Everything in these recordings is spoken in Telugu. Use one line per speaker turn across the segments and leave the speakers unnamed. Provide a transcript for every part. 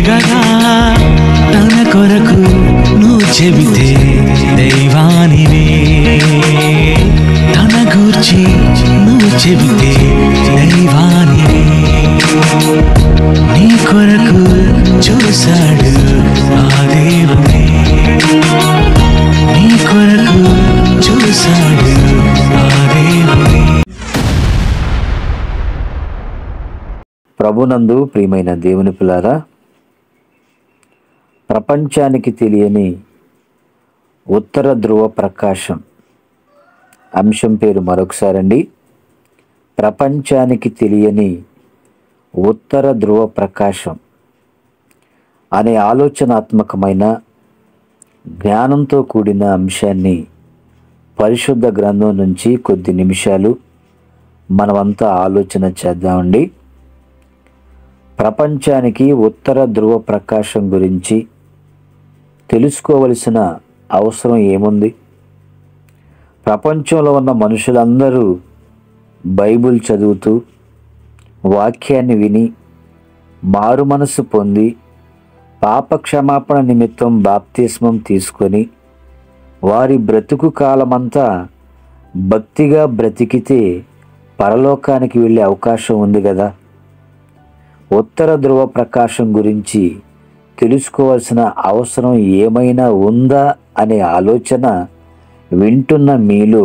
గదా తన కొరకు నువ్వు చెబితే దైవానివే, తన గూర్చి నువ్వు చెబితే దైవానివే. నీ కొరకు చూశాడు ఆ దేవుడే, నీ కొరకు చూశాడు ఆ దేవుడే.
ప్రభునందు ప్రియమైన దేవుని పిల్లారా, ప్రపంచానికి తెలియని ఉత్తర ధ్రువ ప్రకాశం అంశం పేరు మరొకసారండి. ప్రపంచానికి తెలియని ఉత్తర ధ్రువ ప్రకాశం అనే ఆలోచనాత్మకమైన జ్ఞానంతో కూడిన అంశాన్ని పరిశుద్ధ గ్రంథం నుంచి కొద్ది నిమిషాలు మనమంతా ఆలోచన చేద్దామండి. ప్రపంచానికి ఉత్తర ధ్రువ ప్రకాశం గురించి తెలుసుకోవలసిన అవసరం ఏముంది? ప్రపంచంలో ఉన్న మనుషులందరూ బైబిల్ చదువుతూ వాక్యాన్ని విని మారు మనసు పొంది పాప క్షమాపణ నిమిత్తం బాప్తిస్మం తీసుకొని వారి బ్రతుకు కాలమంతా భక్తిగా బ్రతికితే పరలోకానికి వెళ్ళే అవకాశం ఉంది కదా. ఉత్తర ధ్రువ ప్రకాశం గురించి తెలుసుకోవాల్సిన అవసరం ఏమైనా ఉందా అనే ఆలోచన వింటున్న మీలో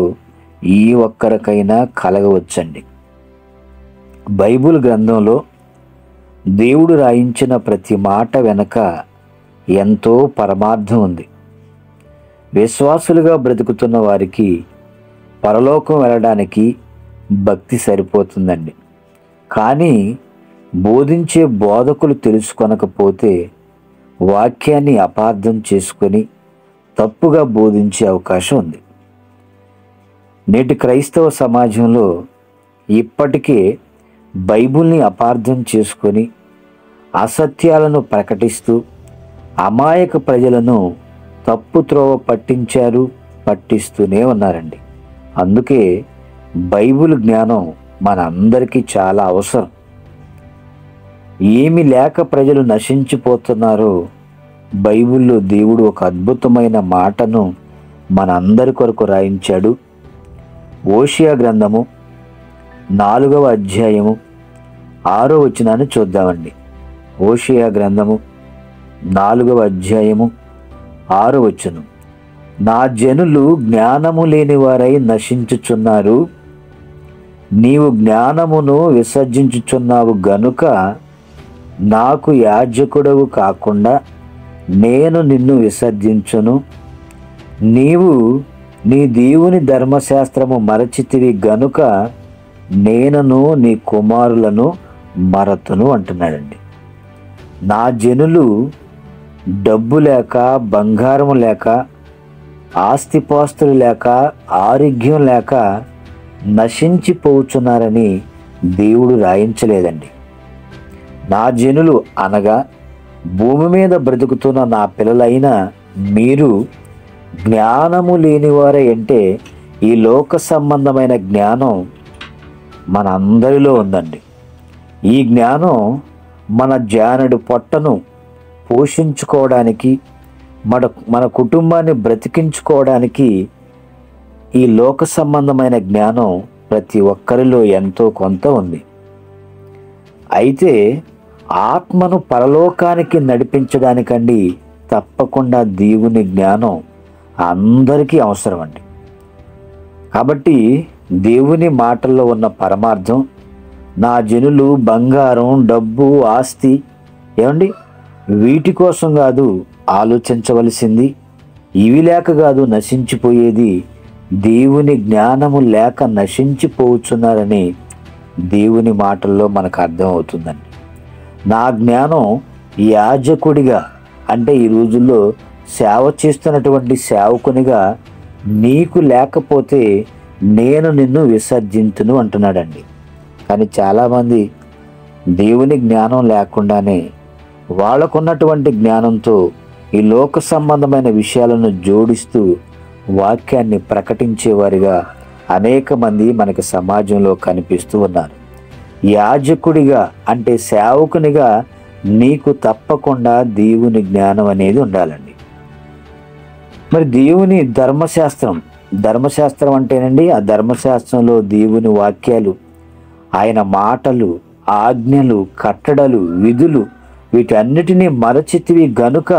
ఈ ఒక్కరికైనా కలగవచ్చండి. బైబిల్ గ్రంథంలో దేవుడు రాయించిన ప్రతి మాట వెనక ఎంతో పరమార్థం ఉంది. విశ్వాసులుగా బ్రతుకుతున్న వారికి పరలోకం వెళ్ళడానికి భక్తి సరిపోతుందండి. కానీ బోధించే బోధకులు తెలుసుకొనకపోతే వాక్యాన్ని అపార్థం చేసుకొని తప్పుగా బోధించే అవకాశం ఉంది. నేటి క్రైస్తవ సమాజంలో ఇప్పటికే బైబిల్ని అపార్థం చేసుకొని అసత్యాలను ప్రకటిస్తూ అమాయక ప్రజలను తప్పుత్రోవ పట్టిస్తూనే ఉన్నారండి. అందుకే బైబిల్ జ్ఞానం మనందరికీ చాలా అవసరం. ఏమి లేక ప్రజలు నశించిపోతున్నారో బైబిల్లో దేవుడు ఒక అద్భుతమైన మాటను మనందరి కొరకు రాయించాడు. ఓషియా గ్రంథము 4వ అధ్యాయము 6వ వచనాన్ని చూద్దామండి. ఓషియా గ్రంథము 4వ అధ్యాయము 6వ వచనం. నా జనులు జ్ఞానము లేని వారై నశించుచున్నారు, నీవు జ్ఞానమును విసర్జించుచున్నావు గనుక నాకు యాజకుడవు కాకుండా నేను నిన్ను విసర్జించును. నీవు నీ దేవుని ధర్మశాస్త్రము మరచితివి గనుక నేనను నీ కుమారులను మరతును అంటున్నాడండి. నా జనులు డబ్బు లేక, బంగారము లేక, ఆస్తిపాస్తులు లేక, ఆరోగ్యం లేక నశించిపోతున్నారని దేవుడు రాయించలేదండి. నా జనులు అనగా భూమి మీద బ్రతుకుతున్న నా పిల్లలైన మీరు జ్ఞానము లేనివారే అంటే ఈ లోక సంబంధమైన జ్ఞానం మన అందరిలో ఉందండి. ఈ జ్ఞానం మన జానడు పొట్టను పోషించుకోవడానికి, మన కుటుంబాన్ని బ్రతికించుకోవడానికి ఈ లోక సంబంధమైన జ్ఞానం ప్రతి ఒక్కరిలో ఎంతో కొంత ఉంది. అయితే ఆత్మను పరలోకానికి నడిపించడానికండి తప్పకుండా దేవుని జ్ఞానం అందరికీ అవసరం అండి. కాబట్టి దేవుని మాటల్లో ఉన్న పరమార్థం, నా జనులు బంగారం, డబ్బు, ఆస్తి ఏమండి వీటి కోసం కాదు ఆలోచించవలసింది, ఇవి లేక కాదు నశించిపోయేది, దేవుని జ్ఞానము లేక నశించిపోతున్నారని దేవుని మాటల్లో మనకు అర్థం అవుతుందండి. నా జ్ఞానం యాజకుడిగా అంటే ఈ రోజుల్లో సేవ చేస్తున్నటువంటి సేవకునిగా నీకు లేకపోతే నేను నిన్ను విసర్జించును అంటున్నాడండి. కానీ చాలామంది దేవుని జ్ఞానం లేకుండానే వాళ్ళకున్నటువంటి జ్ఞానంతో ఈ లోక సంబంధమైన విషయాలను జోడిస్తూ వాక్యాన్ని ప్రకటించేవారిగా అనేక మంది మనకు సమాజంలో కనిపిస్తూ ఉన్నారు. యాజకుడిగా అంటే సేవకునిగా నీకు తప్పకుండా దేవుని జ్ఞానం అనేది ఉండాలండి. మరి దేవుని ధర్మశాస్త్రం అంటేనండి, ఆ ధర్మశాస్త్రంలో దేవుని వాక్యాలు, ఆయన మాటలు, ఆజ్ఞలు, కట్టడలు, విధులు, వీటన్నిటినీ మరచితివి గనుక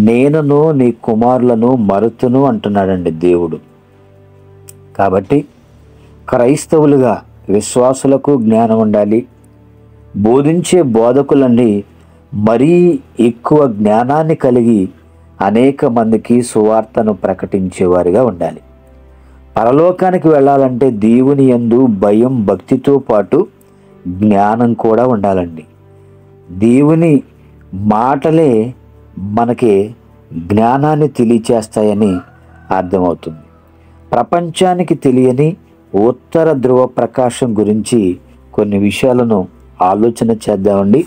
నేనును నీ కుమారులను మరుతును అంటున్నాడండి దేవుడు. కాబట్టి క్రైస్తవులుగా విశ్వాసులకు జ్ఞానం ఉండాలి. బోధించే బోధకులండి మరీ ఎక్కువ జ్ఞానాన్ని కలిగి అనేక మందికి సువార్తను ప్రకటించేవారిగా ఉండాలి. పరలోకానికి వెళ్ళాలంటే దేవుని యందు భయం, భక్తితో పాటు జ్ఞానం కూడా ఉండాలండి. దేవుని మాటలే మనకి జ్ఞానాన్ని తెలియచేస్తాయని అర్థమవుతుంది. ప్రపంచానికి తెలియని ఉత్తర ధ్రువ ప్రకాశం గురించి కొన్ని విషయాలను ఆలోచన చేద్దామండి.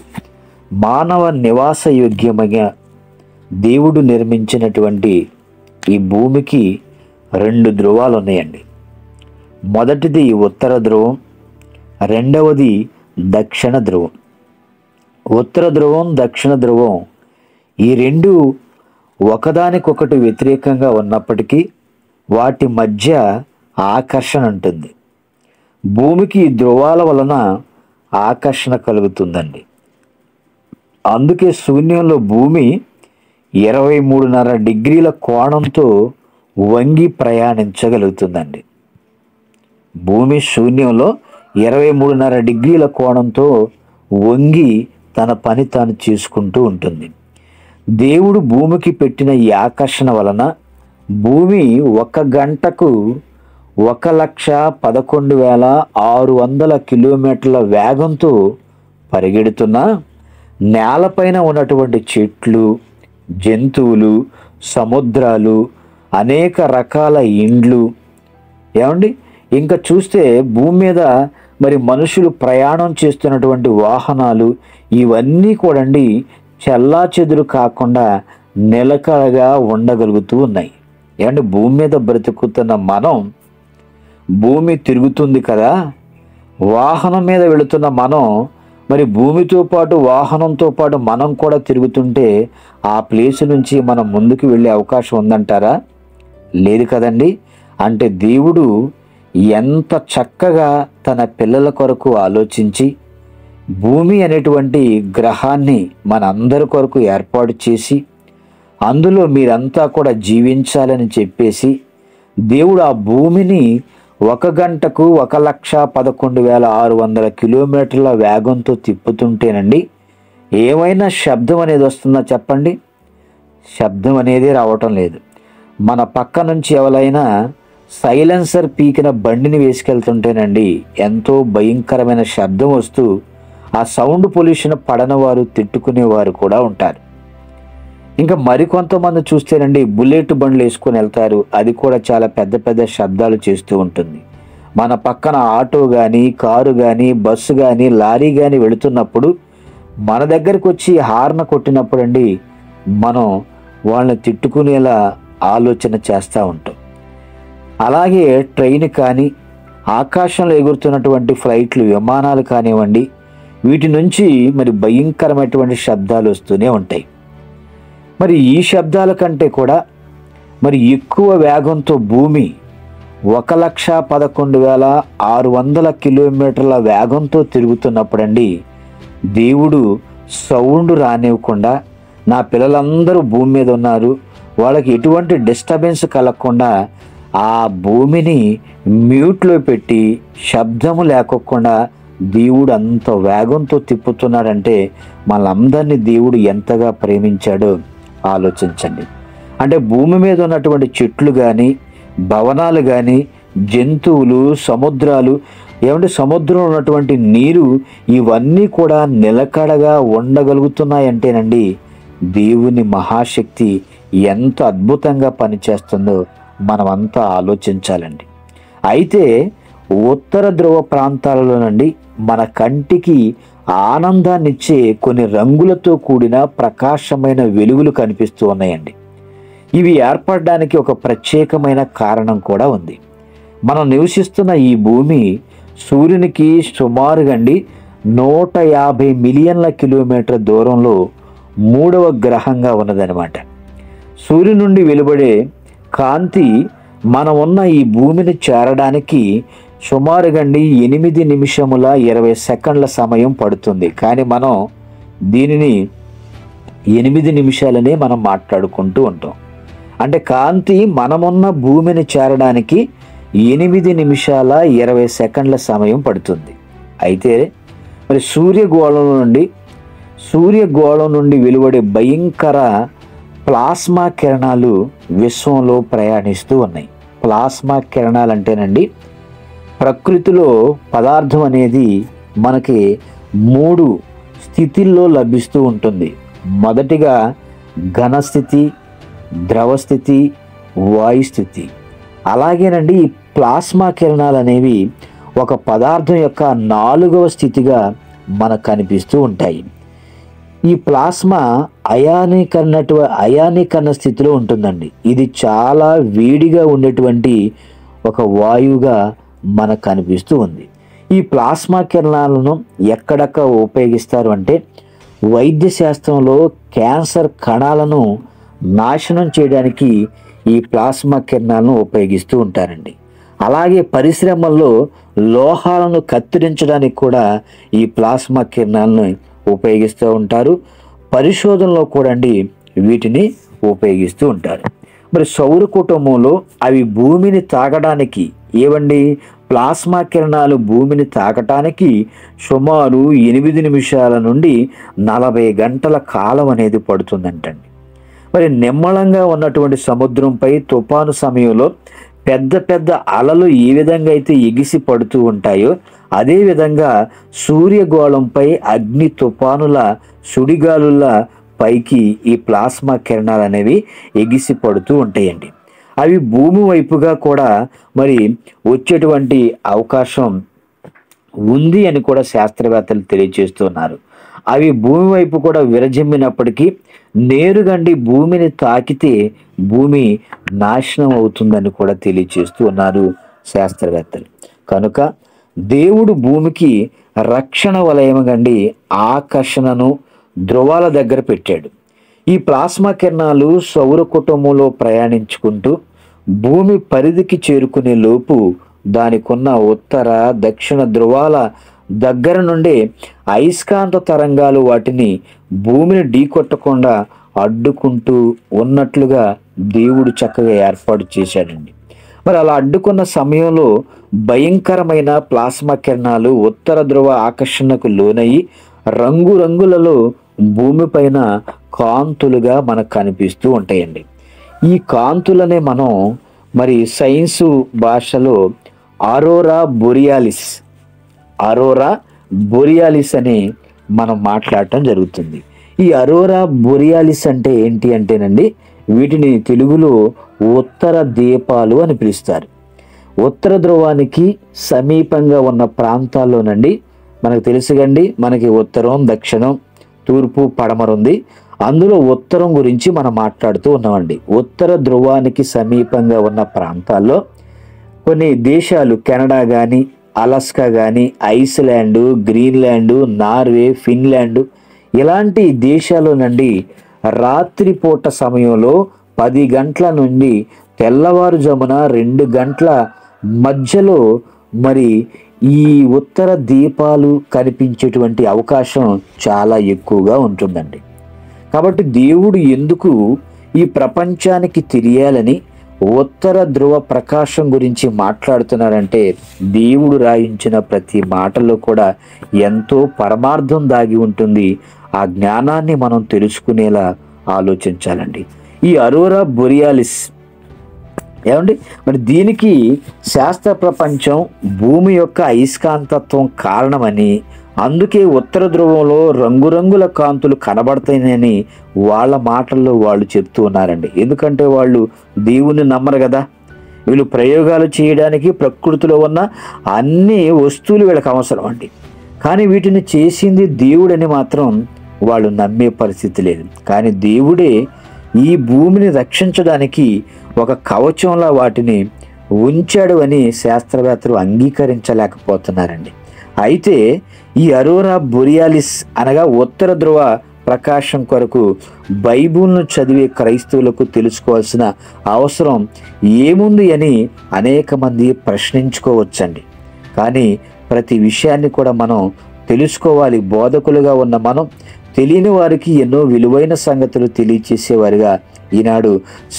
మానవ నివాస యోగ్యమైన దేవుడు నిర్మించినటువంటి ఈ భూమికి 2 ధ్రువాలు ఉన్నాయండి. మొదటిది ఉత్తర ధ్రువం, రెండవది దక్షిణ ధ్రువం. ఉత్తర ధ్రువం, దక్షిణ ధ్రువం ఈ రెండు ఒకదానికొకటి వ్యతిరేకంగా ఉన్నప్పటికీ వాటి మధ్య ఆకర్షణ ఉంటుంది. భూమికి ఈ ధ్రువాల వలన ఆకర్షణ కలుగుతుందండి. అందుకే శూన్యంలో భూమి 23.5 డిగ్రీల కోణంతో వంగి ప్రయాణించగలుగుతుందండి. భూమి శూన్యంలో 23.5 డిగ్రీల కోణంతో వంగి తన పని తాను చేసుకుంటూ ఉంటుంది. దేవుడు భూమికి పెట్టిన ఈ ఆకర్షణ వలన భూమి 1 గంటకు 1,11,600 కిలోమీటర్ల వేగంతో పరిగెడుతున్నా నేలపైన ఉన్నటువంటి చెట్లు, జంతువులు, సముద్రాలు, అనేక రకాల ఇండ్లు, ఇంకా చూస్తే భూమి మీద మరి మనుషులు ప్రయాణం చేస్తున్నటువంటి వాహనాలు, ఇవన్నీ కూడా చెల్లాచెదురు కాకుండా నిలకడగా ఉండగలుగుతూ ఉన్నాయి. భూమి మీద బ్రతుకుతున్న మనం, భూమి తిరుగుతుంది కదా, వాహనం మీద వెళుతున్న మనం మరి భూమితో పాటు వాహనంతో పాటు మనం కూడా తిరుగుతుంటే ఆ ప్లేస్ నుంచి మనం ముందుకు వెళ్ళే అవకాశం ఉందంటారా? లేదు కదండి. అంటే దేవుడు ఎంత చక్కగా తన పిల్లల కొరకు ఆలోచించి భూమి అనేటువంటి గ్రహాన్ని మనందరి కొరకు ఏర్పాటు చేసి అందులో మీరంతా కూడా జీవించాలని చెప్పేసి దేవుడు ఆ భూమిని 1 గంటకు 1,11,600 కిలోమీటర్ల వేగంతో తిప్పుతుంటేనండి ఏమైనా శబ్దం అనేది వస్తుందా చెప్పండి? శబ్దం అనేది రావటం లేదు. మన పక్క నుంచి ఎవరైనా సైలెన్సర్ పీకిన బండిని వేసుకెళ్తుంటేనండి ఎంతో భయంకరమైన శబ్దం వస్తూ ఆ సౌండ్ పొల్యూషన్ పడనవారు, తిట్టుకునేవారు కూడా ఉంటారు. ఇంకా మరికొంతమంది చూస్తేనండి బుల్లెట్ బండ్లు వేసుకొని వెళ్తారు. అది కూడా చాలా పెద్ద పెద్ద శబ్దాలు చేస్తూ ఉంటుంది. మన పక్కన ఆటో కానీ, కారు కానీ, బస్సు కానీ, లారీ కానీ వెళుతున్నప్పుడు మన దగ్గరకు వచ్చి హార్న్ కొట్టినప్పుడు మనం వాళ్ళని తిట్టుకునేలా ఆలోచన చేస్తూ ఉంటాం. అలాగే ట్రైన్ కానీ, ఆకాశంలో ఎగురుతున్నటువంటి ఫ్లైట్లు, విమానాలు కానివ్వండి, వీటి నుంచి మరి భయంకరమైనటువంటి శబ్దాలు వస్తూనే ఉంటాయి. మరి ఈ శబ్దాల కంటే కూడా మరి ఎక్కువ వేగంతో భూమి 1,11,600 కిలోమీటర్ల వేగంతో తిరుగుతున్నప్పుడండి దేవుడు సౌండ్ రానివ్వకుండా, నా పిల్లలందరూ భూమి మీద ఉన్నారు, వాళ్ళకి ఎటువంటి డిస్టర్బెన్స్ కలగకుండా ఆ భూమిని మ్యూట్లో పెట్టి శబ్దము లేకోకుండా దేవుడు అంత వేగంతో తిప్పుతున్నాడంటే మనందరినీ దేవుడు ఎంతగా ప్రేమించాడో ఆలోచించండి. అంటే భూమి మీద ఉన్నటువంటి చెట్లు కానీ, భవనాలు కానీ, జంతువులు, సముద్రాలు, సముద్రంలో ఉన్నటువంటి నీరు, ఇవన్నీ కూడా నిలకడగా ఉండగలుగుతున్నాయంటేనండి దేవుని మహాశక్తి ఎంత అద్భుతంగా పనిచేస్తుందో మనమంతా ఆలోచించాలండి. అయితే ఉత్తర ధ్రువ ప్రాంతాలలోనండి మన కంటికి ఆనందాన్నిచ్చే కొన్ని రంగులతో కూడిన ప్రకాశమైన వెలుగులు కనిపిస్తూ ఉన్నాయండి. ఇవి ఏర్పడడానికి ఒక ప్రత్యేకమైన కారణం కూడా ఉంది. మనం నివసిస్తున్న ఈ భూమి సూర్యునికి సుమారుగా 150 మిలియన్ల కిలోమీటర్ దూరంలో 3వ గ్రహంగా ఉన్నదనమాట. సూర్యుని నుండి వెలువడే కాంతి మనం ఉన్న ఈ భూమిని చేరడానికి సుమారుగా 8 నిమిషముల 20 సెకండ్ల సమయం పడుతుంది. కానీ మనం దీనిని 8 నిమిషాలనే మనం మాట్లాడుకుంటూ ఉంటాం. అంటే కాంతి మనమున్న భూమిని చేరడానికి 8 నిమిషాల 20 సెకండ్ల సమయం పడుతుంది. అయితే మరి సూర్యగోళం నుండి వెలువడే భయంకర ప్లాస్మా కిరణాలు విశ్వంలో ప్రయాణిస్తూ ఉన్నాయి. ప్లాస్మా కిరణాలు అంటేనండి, ప్రకృతిలో పదార్థం అనేది మనకి 3 స్థితిల్లో లభిస్తూ ఉంటుంది. మొదటిగా ఘనస్థితి, ద్రవస్థితి, వాయుస్థితి. అలాగేనండి ఈ ప్లాస్మా కిరణాలు అనేవి ఒక పదార్థం యొక్క 4వ స్థితిగా మనకు కనిపిస్తూ ఉంటాయి. ఈ ప్లాస్మా అయానీకరణ స్థితిలో ఉంటుందండి. ఇది చాలా వేడిగా ఉండేటువంటి ఒక వాయువుగా మనకు కనిపిస్తూ ఉంది. ఈ ప్లాస్మా కిరణాలను ఎక్కడెక్కడ ఉపయోగిస్తారు అంటే, వైద్య శాస్త్రంలో క్యాన్సర్ కణాలను నాశనం చేయడానికి ఈ ప్లాస్మా కిరణాలను ఉపయోగిస్తూ ఉంటారండి. అలాగే పరిశ్రమల్లో లోహాలను కత్తిరించడానికి కూడా ఈ ప్లాస్మా కిరణాలను ఉపయోగిస్తూ ఉంటారు. పరిశోధనలో కూడా వీటిని ఉపయోగిస్తూ ఉంటారు. మరి సౌర కుటుంబంలో అవి భూమిని తాకడానికి ప్లాస్మా కిరణాలు భూమిని తాకటానికి సుమారు 8 నిమిషాల నుండి 40 గంటల కాలం అనేది పడుతుందంటండి. మరి నిమ్మళంగా ఉన్నటువంటి సముద్రంపై తుఫాను సమయంలో పెద్ద పెద్ద అలలు ఏ విధంగా అయితే ఎగిసి పడుతూ ఉంటాయో, అదేవిధంగా సూర్యగోళంపై అగ్ని తుఫానుల సుడిగాలుల పైకి ఈ ప్లాస్మా కిరణాలు అనేవి ఎగిసి పడుతూ ఉంటాయండి. అవి భూమి వైపుగా కూడా మరి వచ్చేటువంటి అవకాశం ఉంది అని కూడా శాస్త్రవేత్తలు తెలియజేస్తున్నారు. అవి భూమి వైపు కూడా విరజిమ్మినప్పటికీ నేరుగా భూమిని తాకితే భూమి నాశనం అవుతుందని కూడా తెలియజేస్తూ ఉన్నారు శాస్త్రవేత్తలు. కనుక దేవుడు భూమికి రక్షణ వలయంగా ఆకర్షణను ధ్రువాల దగ్గర పెట్టాడు. ఈ ప్లాస్మా కిరణాలు సౌర కుటుంబంలో ప్రయాణించుకుంటూ భూమి పరిధికి చేరుకునే లోపు దానికున్న ఉత్తర దక్షిణ ధ్రువాల దగ్గర నుండే అయస్కాంత తరంగాలు వాటిని భూమిని ఢీకొట్టకుండా అడ్డుకుంటూ ఉన్నట్లుగా దేవుడు చక్కగా ఏర్పాటు చేశాడండి. మరి అలా అడ్డుకున్న సమయంలో భయంకరమైన ప్లాస్మా కిరణాలు ఉత్తర ధ్రువ ఆకర్షణకు లోనయ్యి రంగురంగులలో భూమిపైన కాంతులుగా మనకు కనిపిస్తూ ఉంటాయండి. ఈ కాంతులనే మనం మరి సైన్సు భాషలో అరోరా బొరియాలిస్ అని మనం మాట్లాడటం జరుగుతుంది. ఈ అరోరా బొరియాలిస్ అంటే ఏంటి అంటేనండి, వీటిని తెలుగులో ఉత్తర దీపాలు అని పిలుస్తారు. ఉత్తర ధ్రువానికి సమీపంగా ఉన్న ప్రాంతాల్లోనండి మనకు తెలుసుగండి, మనకి ఉత్తరం, దక్షిణం, తూర్పు, పడమర ఉంది. అందులో ఉత్తరం గురించి మనం మాట్లాడుతూ ఉన్నామండి. ఉత్తర ధ్రువానికి సమీపంగా ఉన్న ప్రాంతాల్లో కొన్ని దేశాలు, కెనడా కానీ, అలస్కా కానీ, ఐస్లాండు, గ్రీన్లాండు, నార్వే, ఫిన్లాండు ఇలాంటి దేశాల్లోనండి రాత్రిపూట సమయంలో 10 గంటల నుండి తెల్లవారుజామున 2 గంటల మధ్యలో మరి ఈ ఉత్తర దీపాలు కనిపించేటువంటి అవకాశం చాలా ఎక్కువగా ఉంటుందండి. కాబట్టి దేవుడు ఎందుకు ఈ ప్రపంచానికి తెలియాలని ఉత్తర ధ్రువ ప్రకాశం గురించి మాట్లాడుతున్నారంటే, దేవుడు రాయించిన ప్రతి మాటలో కూడా ఎంతో పరమార్థం దాగి ఉంటుంది. ఆ జ్ఞానాన్ని మనం తెలుసుకునేలా ఆలోచించాలండి. ఈ అరోరా బొరియాలిస్ మరి దీనికి శాస్త్ర ప్రపంచం భూమి యొక్క అయస్కాంతత్వం కారణమని, అందుకే ఉత్తర ధ్రువంలో రంగురంగుల కాంతులు కనబడతాయని వాళ్ళ మాటల్లో వాళ్ళు చెప్తూ ఉన్నారండి. ఎందుకంటే వాళ్ళు దేవుణ్ణి నమ్మరు కదా. వీళ్ళు ప్రయోగాలు చేయడానికి ప్రకృతిలో ఉన్న అన్ని వస్తువులు వీళ్ళకి అవసరం అండి. కానీ వీటిని చేసింది దేవుడని మాత్రం వాళ్ళు నమ్మే పరిస్థితి లేదు. కానీ దేవుడే ఈ భూమిని రక్షించడానికి ఒక కవచంలా వాటిని ఉంచాడు అని శాస్త్రవేత్తలు అంగీకరించలేకపోతున్నారండి. అయితే ఈ అరోరా బొరియాలిస్ అనగా ఉత్తర ధ్రువ ప్రకాశం కొరకు బైబిల్ను చదివే క్రైస్తవులకు తెలుసుకోవాల్సిన అవసరం ఏముంది అని అనేక మంది ప్రశ్నించుకోవచ్చండి. కానీ ప్రతి విషయాన్ని కూడా మనం తెలుసుకోవాలి. బోధకులుగా ఉన్న మనం తెలియని వారికి ఎన్నో విలువైన సంగతులు తెలియచేసేవారుగా ఈనాడు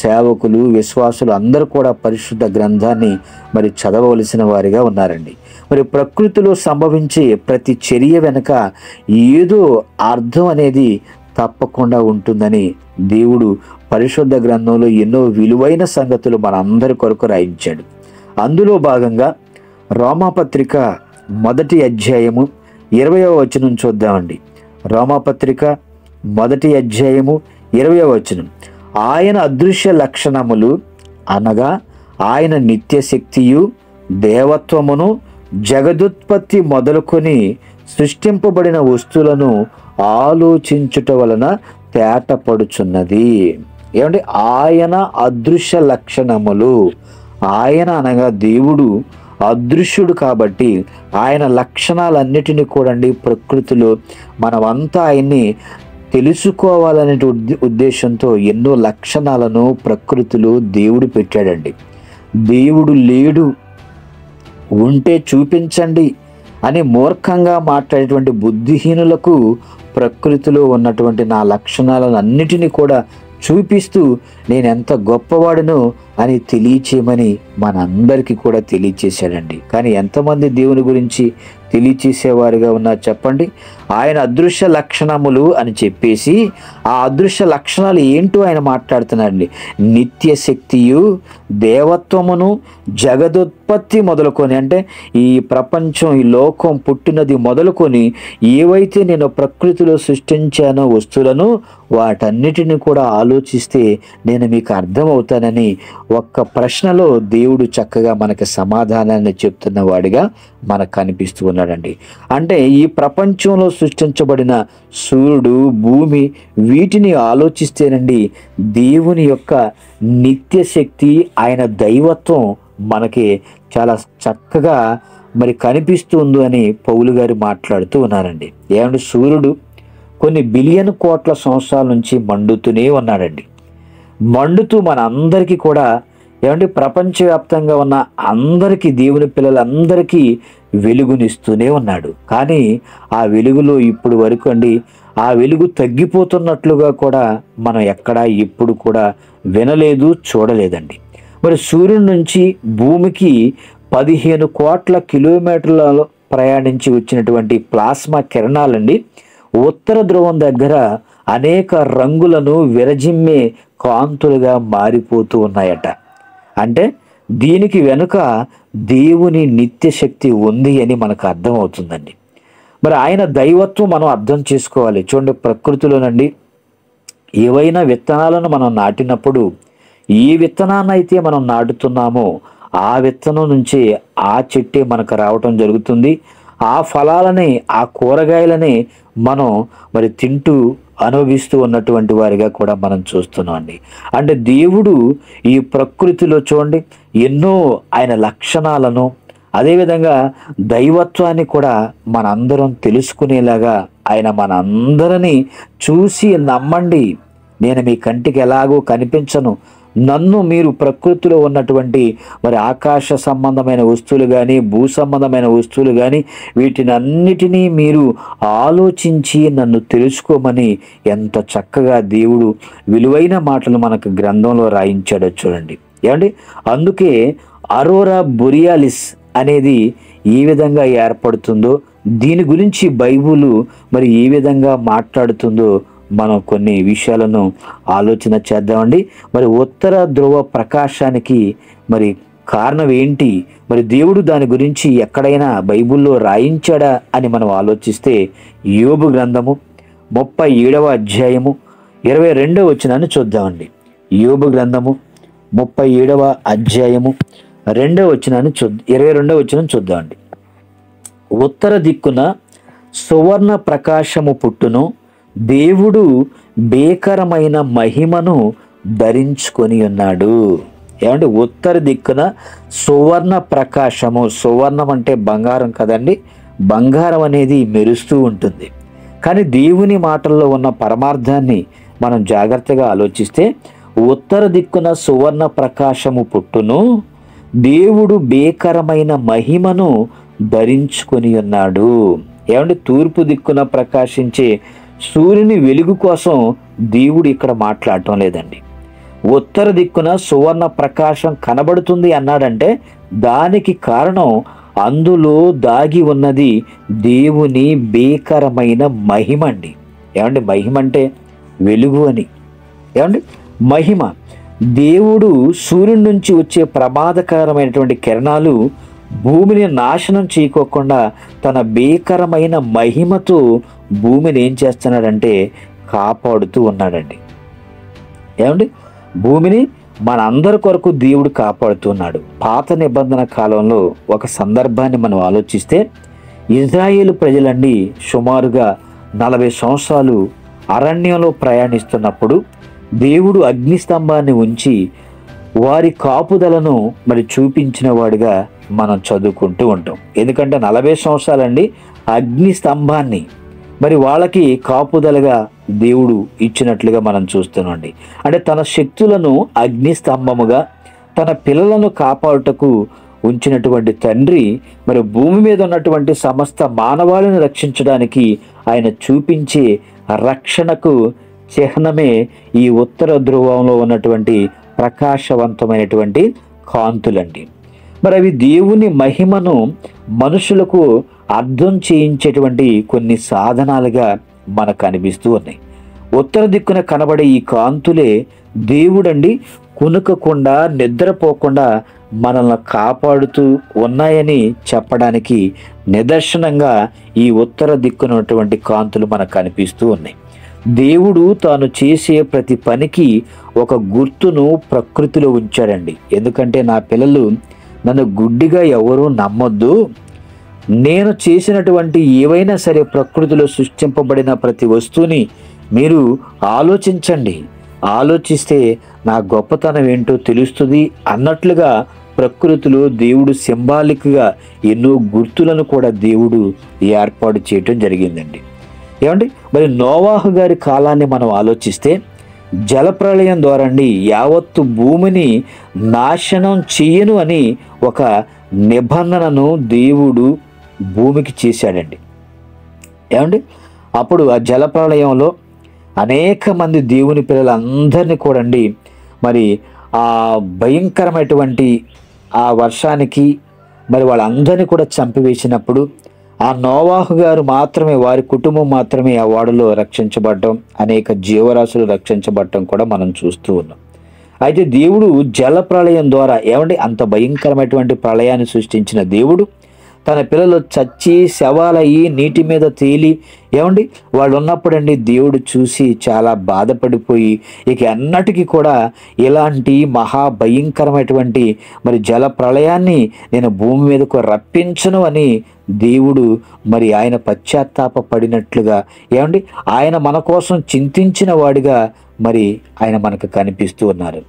సేవకులు, విశ్వాసులు అందరూ కూడా పరిశుద్ధ గ్రంథాన్ని మరి చదవవలసిన వారిగా ఉన్నారండి. మరి ప్రకృతిలో సంభవించే ప్రతి చర్య వెనుక ఏదో అర్థం అనేది తప్పకుండా ఉంటుందని దేవుడు పరిశుద్ధ గ్రంథంలో ఎన్నో విలువైన సంగతులు మనందరి కొరకు రాయించాడు. అందులో భాగంగా రోమాపత్రిక 1వ అధ్యాయము 20వ వచనం చూద్దామండి. రోమాపత్రిక 1వ అధ్యాయము 20వ వచనం. ఆయన అదృశ్య లక్షణములు అనగా ఆయన నిత్యశక్తియు దేవత్వమును జగదుత్పత్తి మొదలుకొని సృష్టింపబడిన వస్తువులను ఆలోచించుట వలన తేటపడుచున్నది. ఏమంటే ఆయన అదృశ్య లక్షణములు, ఆయన అనగా దేవుడు అదృశ్యుడు కాబట్టి ఆయన లక్షణాలన్నిటినీ కూడా ప్రకృతిలో మనమంతా ఆయన్ని తెలుసుకోవాలనే ఉద్దేశంతో ఎన్నో లక్షణాలను ప్రకృతిలో దేవుడు పెట్టాడండి. దేవుడు లేడు, ఉంటే చూపించండి అని మూర్ఖంగా మాట్లాడేటువంటి బుద్ధిహీనులకు ప్రకృతిలో ఉన్నటువంటి నా లక్షణాలను అన్నిటినీ కూడా చూపిస్తూ నేను ఎంత గొప్పవాడును అని తెలియచేయమని మనందరికీ కూడా తెలియచేశాడండి. కానీ ఎంతమంది దేవుని గురించి తెలియచేసేవారుగా ఉన్నారు చెప్పండి? ఆయన అదృశ్య లక్షణములు అని చెప్పేసి ఆ అదృశ్య లక్షణాలు ఏంటో ఆయన మాట్లాడుతున్నాడండి. నిత్యశక్తియు దేవత్వమును జగదుత్పత్తి మొదలుకొని, అంటే ఈ ప్రపంచం, ఈ లోకం పుట్టినది మొదలుకొని ఏవైతే నేను ప్రకృతిలో సృష్టించానో వస్తువులను వాటన్నిటిని కూడా ఆలోచిస్తే నేను మీకు అర్థమవుతానని ఒక్క ప్రశ్నలో దేవుడు చక్కగా మనకి సమాధానాన్ని చెప్తున్న వాడిగా మనకు కనిపిస్తూ ఉన్నాడండి. అంటే ఈ ప్రపంచంలో సృష్టించబడిన సూర్యుడు, భూమి, వీటిని ఆలోచిస్తేనండి దేవుని యొక్క నిత్యశక్తి, ఆయన దైవత్వం మనకి చాలా చక్కగా మరి కనిపిస్తుంది అని పౌలు గారు మాట్లాడుతూ ఉన్నారండి. ఏమంటే సూర్యుడు కొన్ని బిలియన్ కోట్ల సంవత్సరాల నుంచి మండుతూనే ఉన్నాడండి. మండుతూ మన అందరికీ కూడా ఏమంటే ప్రపంచవ్యాప్తంగా ఉన్న అందరికీ, దేవుని పిల్లలందరికీ వెలుగునిస్తూనే ఉన్నాడు. కానీ ఆ వెలుగులో ఇప్పుడు వరకు అండి ఆ వెలుగు తగ్గిపోతున్నట్లుగా కూడా మనం ఎక్కడా ఎప్పుడు కూడా వినలేదు, చూడలేదండి. మరి సూర్యుడి నుంచి భూమికి 15 కోట్ల కిలోమీటర్లలో ప్రయాణించి వచ్చినటువంటి ప్లాస్మా కిరణాలండి ఉత్తర ధ్రువం దగ్గర అనేక రంగులను విరజిమ్మే కాంతులుగా మారిపోతూ ఉన్నాయట. అంటే దీనికి వెనుక దేవుని నిత్యశక్తి ఉంది అని మనకు అర్థమవుతుందండి. మరి ఆయన దైవత్వం మనం అర్థం చేసుకోవాలి. చూడండి, ప్రకృతిలోనండి ఏవైనా విత్తనాలను మనం నాటినప్పుడు ఏ విత్తనాన్ని అయితే మనం నాటుతున్నామో ఆ విత్తనం నుంచి ఆ చెట్టే మనకు రావటం జరుగుతుంది. ఆ ఫలాలని, ఆ కూరగాయలని మనం మరి తింటూ అనుభవిస్తూ ఉన్నటువంటి వారిగా కూడా మనం చూస్తున్నాం అండి. అంటే దేవుడు ఈ ప్రకృతిలో చూడండి ఎన్నో ఆయన లక్షణాలను, అదేవిధంగా దైవత్వాన్ని కూడా మనందరం తెలుసుకునేలాగా ఆయన మనందరినీ చూసి నమ్మండి, నేను మీ కంటికి ఎలాగో కనిపించను, నన్ను మీరు ప్రకృతిలో ఉన్నటువంటి మరి ఆకాశ సంబంధమైన వస్తువులు కానీ, భూ సంబంధమైన వస్తువులు కానీ, వీటిని అన్నిటినీ మీరు ఆలోచించి నన్ను తెలుసుకోమని ఎంత చక్కగా దేవుడు విలువైన మాటలు మనకు గ్రంథంలో రాయించాడో చూడండి. ఏమండి, అందుకే అరోరా బొరియాలిస్ అనేది ఏ విధంగా ఏర్పడుతుందో, దీని గురించి బైబిల్ మరి ఏ విధంగా మాట్లాడుతుందో మనం కొన్ని విషయాలను ఆలోచన చేద్దామండి. మరి ఉత్తర ధ్రువ ప్రకాశానికి మరి కారణం ఏంటి, మరి దేవుడు దాని గురించి ఎక్కడైనా బైబిల్లో రాయించాడా అని మనం ఆలోచిస్తే యోబు గ్రంథము 37వ అధ్యాయము 22వ వచనాన్ని చూద్దామండి. యోబు గ్రంథము 37వ అధ్యాయము 2వ వచనాన్ని 22వ వచనం చూద్దామండి. ఉత్తర దిక్కున సువర్ణ ప్రకాశము పుట్టును, దేవుడు భీకరమైన మహిమను ధరించుకొని ఉన్నాడు. ఏమంటే ఉత్తర దిక్కున సువర్ణ ప్రకాశము, సువర్ణం అంటే బంగారం కదండి, బంగారం అనేది మెరుస్తూ ఉంటుంది. కానీ దేవుని మాటల్లో ఉన్న పరమార్థాన్ని మనం జాగ్రత్తగా ఆలోచిస్తే, ఉత్తర దిక్కున సువర్ణ ప్రకాశము పుట్టును, దేవుడు భీకరమైన మహిమను ధరించుకొని ఉన్నాడు. ఏమంటే తూర్పు దిక్కున ప్రకాశించే సూర్యుని వెలుగు కోసం దేవుడు ఇక్కడ మాట్లాడటం లేదండి. ఉత్తర దిక్కున సువర్ణ ప్రకాశం కనబడుతుంది అన్నాడంటే దానికి కారణం అందులో దాగి ఉన్నది దేవుని భీకరమైన మహిమ అండి. ఏమండి మహిమ అంటే వెలుగు అని. ఏమండి మహిమ, దేవుడు సూర్యుడి నుంచి వచ్చే ప్రమాదకరమైనటువంటి కిరణాలు భూమిని నాశనం చేయకోకుండా తన భీకరమైన మహిమతో భూమిని ఏం చేస్తున్నాడంటే కాపాడుతూ ఉన్నాడండి. ఏమండి భూమిని మనందరి కొరకు దేవుడు కాపాడుతున్నాడు. పాత నిబంధన కాలంలో ఒక సందర్భాన్ని మనం ఆలోచిస్తే, ఇజ్రాయేలు ప్రజలండి సుమారుగా 40 సంవత్సరాలు అరణ్యంలో ప్రయాణిస్తున్నప్పుడు దేవుడు అగ్నిస్తంభాన్ని ఉంచి వారి కాపుదలను మరి చూపించిన వాడిగా మనం చదువుకుంటూ ఉంటాం. ఎందుకంటే 40 సంవత్సరాలండి అగ్ని స్తంభాన్ని మరి వాళ్ళకి కాపుదలగా దేవుడు ఇచ్చినట్లుగా మనం చూస్తున్నాండి. అంటే తన శక్తులను అగ్ని స్తంభముగా తన పిల్లలను కాపాడుటకు ఉంచినటువంటి తండ్రి మరి భూమి మీద ఉన్నటువంటి సమస్త మానవాళిని రక్షించడానికి ఆయన చూపించే రక్షణకు చిహ్నమే ఈ ఉత్తర ధ్రువంలో ఉన్నటువంటి ప్రకాశవంతమైనటువంటి కాంతులండి. మరి అవి దేవుని మహిమను మనుషులకు అర్థం చేయించేటువంటి కొన్ని సాధనాలుగా మనకు అనిపిస్తూ ఉన్నాయి. ఉత్తర దిక్కున కనబడే ఈ కాంతులే దేవుడండి కునుకకుండా నిద్రపోకుండా మనల్ని కాపాడుతూ ఉన్నాయని చెప్పడానికి నిదర్శనంగా ఈ ఉత్తర దిక్కునటువంటి కాంతులు మనకు కనిపిస్తూ ఉన్నాయి. దేవుడు తాను చేసే ప్రతి పనికి ఒక గుర్తును ప్రకృతిలో ఉంచాడండి. ఎందుకంటే నా పిల్లలు నన్ను గుడ్డిగా ఎవరూ నమ్మొద్దు, నేను చేసినటువంటి ఏవైనా సరే ప్రకృతిలో సృష్టింపబడిన ప్రతి వస్తువుని మీరు ఆలోచించండి, ఆలోచిస్తే నా గొప్పతనం ఏంటో తెలుస్తుంది అన్నట్లుగా ప్రకృతిలో దేవుడు సింబాలిక్గా ఎన్నో గుర్తులను కూడా దేవుడు ఏర్పాటు చేయటం జరిగిందండి. ఏమండి మరి నోవాహు గారి కాలాన్ని మనం ఆలోచిస్తే జలప్రళయం ద్వారా అండి యావత్తు భూమిని నాశనం చెయ్యను అని ఒక నిబంధనను దేవుడు భూమికి చేశాడండి. ఏమండి అప్పుడు ఆ జలప్రళయంలో అనేక మంది దేవుని పిల్లలందరినీ కూడా అండి మరి ఆ భయంకరమైనటువంటి ఆ వర్షానికి మరి వాళ్ళందరినీ కూడా చంపివేసినప్పుడు ఆ నోవాహు గారు మాత్రమే, వారి కుటుంబం మాత్రమే ఆ ఓడలో రక్షించబడటం, అనేక జీవరాశులు రక్షించబడటం కూడా మనం చూస్తూ ఉన్నాం. అయితే దేవుడు జల ప్రళయం ద్వారా ఏమండి అంత భయంకరమైనటువంటి ప్రళయాన్ని సృష్టించిన దేవుడు తన పిల్లలు చచ్చి శవాలయ్యి నీటి మీద తేలి ఏమండి వాళ్ళు ఉన్నప్పుడండి దేవుడు చూసి చాలా బాధపడిపోయి ఇక అన్నటికీ కూడా ఇలాంటి మహాభయంకరమైనటువంటి మరి జల ప్రళయాన్ని నేను భూమి మీదకు రప్పించను అని దేవుడు మరి ఆయన పశ్చాత్తాప పడినట్లుగా ఏమండి ఆయన మన కోసం చింతించిన వాడిగా మరి ఆయన మనకు కనిపిస్తూ ఉన్నారు.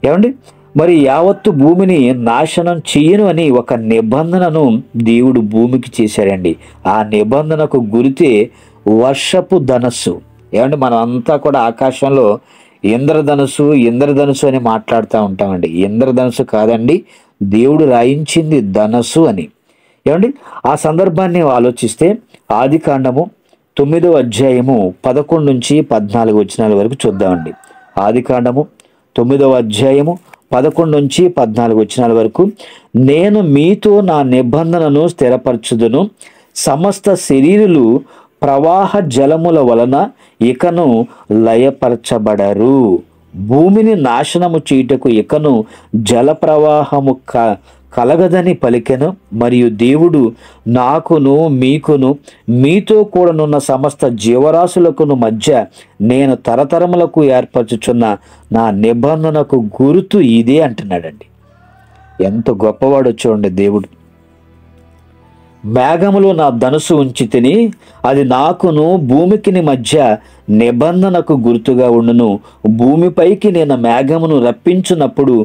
ఏమండి మరి యావత్తు భూమిని నాశనం చెయ్యను అని ఒక నిబంధనను దేవుడు భూమికి చేశాడండి. ఆ నిబంధనకు గురితే వర్షపు ధనస్సు. ఏమండి మనం అంతా కూడా ఆకాశంలో ఇంద్రధనుసు అని మాట్లాడుతూ ఉంటామండి. ఇంద్రధనుసు కాదండి, దేవుడు రాయించింది ధనస్సు అని. ఏమండి ఆ సందర్భాన్ని ఆలోచిస్తే ఆదికాండము 9వ అధ్యాయము 11 నుంచి 14 వచనాల వరకు చూద్దామండి. ఆదికాండము 9వ అధ్యాయము 11 నుంచి 14 వచనాల వరకు, నేను మీతో నా నిబంధనను స్థిరపరచుదును, సమస్త శరీరులు ప్రవాహ జలముల వలన ఇకను లయపరచబడరు, భూమిని నాశనము చేయుటకు ఇకను జల ప్రవాహము కలగదని పలికెను. మరియు దేవుడు నాకును మీకును మీతో కూడానున్న సమస్త జీవరాశులకును మధ్య నేను తరతరములకు ఏర్పరచుచున్న నా నిబంధనకు గుర్తు ఇదే అంటున్నాడండి. ఎంత గొప్పవాడు చూడండి దేవుడు. మేఘములో నా ధనుసు ఉంచి తిని అది నాకును భూమికిని మధ్య నిబంధనకు గుర్తుగా ఉండును, భూమిపైకి నేను మేఘమును రప్పించున్నప్పుడు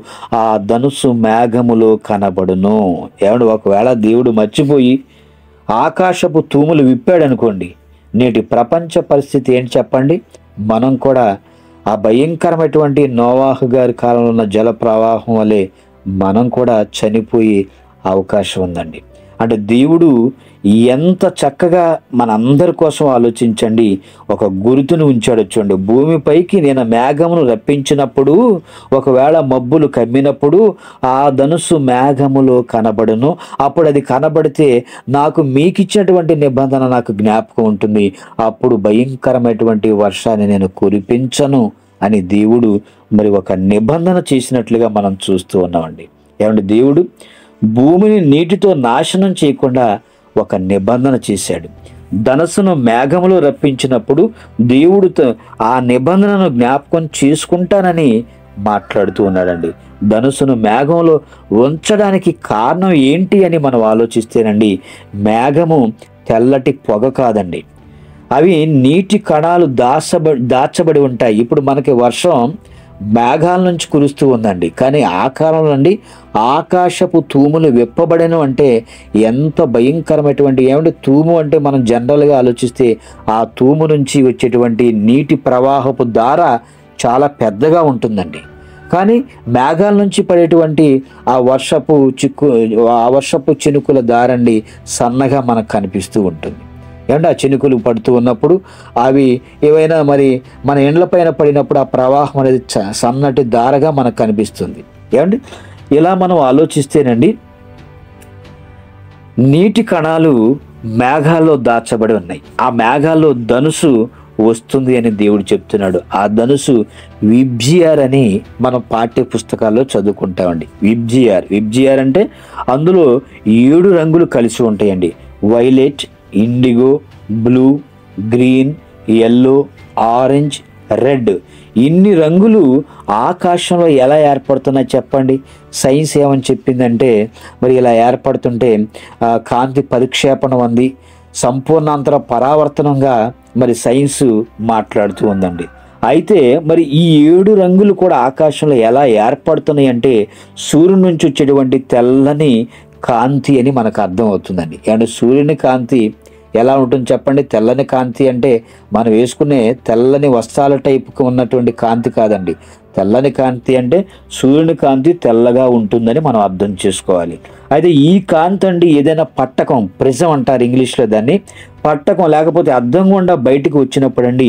ఆ ధనుసు మేఘములో కనబడును. ఏమంటే ఒకవేళ దేవుడు మర్చిపోయి ఆకాశపు తూములు విప్పాడనుకోండి, నేటి ప్రపంచ పరిస్థితి ఏంటి చెప్పండి? మనం కూడా ఆ భయంకరమైనటువంటి నోవాహు గారి కాలంలో ఉన్న జల ప్రవాహం వలె మనం కూడా చనిపోయే అవకాశం ఉందండి. అంటే దేవుడు ఎంత చక్కగా మనందరి కోసం ఆలోచించండి, ఒక గుర్తును ఉంచాడు. చూడండి, భూమిపైకి నేను మేఘమును రప్పించినప్పుడు, ఒకవేళ మబ్బులు కమ్మినప్పుడు ఆ ధనుసు మేఘములో కనబడును. అప్పుడు అది కనబడితే నాకు మీకిచ్చినటువంటి నిబంధన నాకు జ్ఞాపకం ఉంటుంది. అప్పుడు భయంకరమైనటువంటి వర్షాన్ని నేను కురిపించను అని దేవుడు మరి ఒక నిబంధన చేసినట్లుగా మనం చూస్తూ ఉన్నామండి. ఏమంటే దేవుడు భూమిని నీటితో నాశనం చేయకుండా ఒక నిబంధన చేశాడు. ధనస్సును మేఘములో రప్పించినప్పుడు దేవుడు ఆ నిబంధనను జ్ఞాపకం చేసుకుంటానని మాట్లాడుతూ ఉన్నాడండి. ధనుసును మేఘంలో ఉంచడానికి కారణం ఏంటి అని మనం ఆలోచిస్తేనండి, మేఘము తెల్లటి పొగ కాదండి, అవి నీటి కణాలు దాచబడి ఉంటాయి. ఇప్పుడు మనకి వర్షం మేఘాల నుంచి కురుస్తూ ఉందండి, కానీ ఆ కాలంలో నుండి ఆకాశపు తూములు విప్పబడను అంటే ఎంత భయంకరమైనటువంటి, ఏమంటే తూము అంటే మనం జనరల్గా ఆలోచిస్తే ఆ తూము నుంచి వచ్చేటువంటి నీటి ప్రవాహపు దార చాలా పెద్దగా ఉంటుందండి. కానీ మేఘాల నుంచి పడేటువంటి ఆ వర్షపు చినుకుల దారండి సన్నగా మనకు కనిపిస్తూ ఉంటుంది. ఏమంటే ఆ చినుకులు పడుతూ ఉన్నప్పుడు అవి ఏవైనా మరి మన ఇండ్లపైన పడినప్పుడు ఆ ప్రవాహం అనేది సన్నటి దారగా మనకు కనిపిస్తుంది. ఏమండి ఇలా మనం ఆలోచిస్తేనండి, నీటి కణాలు మేఘాల్లో దాచబడి ఉన్నాయి. ఆ మేఘాల్లో ధనుసు వస్తుంది అని దేవుడు చెప్తున్నాడు. ఆ ధనుసు విబ్జిఆర్ అని మనం పాఠ్య పుస్తకాల్లో చదువుకుంటామండి. విబ్జిఆర్ అంటే అందులో 7 రంగులు కలిసి ఉంటాయండి. Violet, IndiGo, blue, green, yellow, orange, red. ఇన్ని రంగులు ఆకాశంలో ఎలా ఏర్పడుతున్నాయి చెప్పండి? సైన్స్ ఏమని చెప్పిందంటే, మరి ఇలా ఏర్పడుతుంటే కాంతి పరిక్షేపణం ఉంది, సంపూర్ణాంతర పరావర్తనంగా మరి సైన్స్ మాట్లాడుతూ ఉందండి. అయితే మరి ఈ 7 రంగులు కూడా ఆకాశంలో ఎలా ఏర్పడుతున్నాయి అంటే సూర్యుడి నుంచి వచ్చేటువంటి తెల్లని కాంతి అని మనకు అర్థం అవుతుందండి. అండ్ సూర్యుని కాంతి ఎలా ఉంటుంది చెప్పండి? తెల్లని కాంతి అంటే మనం వేసుకునే తెల్లని వస్త్రాల టైపుకి ఉన్నటువంటి కాంతి కాదండి. తెల్లని కాంతి అంటే సూర్యుని కాంతి తెల్లగా ఉంటుందని మనం అర్థం చేసుకోవాలి. అయితే ఈ కాంతి అండి ఏదైనా పట్టకం, ప్రిజం అంటారు ఇంగ్లీష్లో దాన్ని, పట్టకం లేకపోతే అద్దం గుండా బయటికి వచ్చినప్పుడు అండి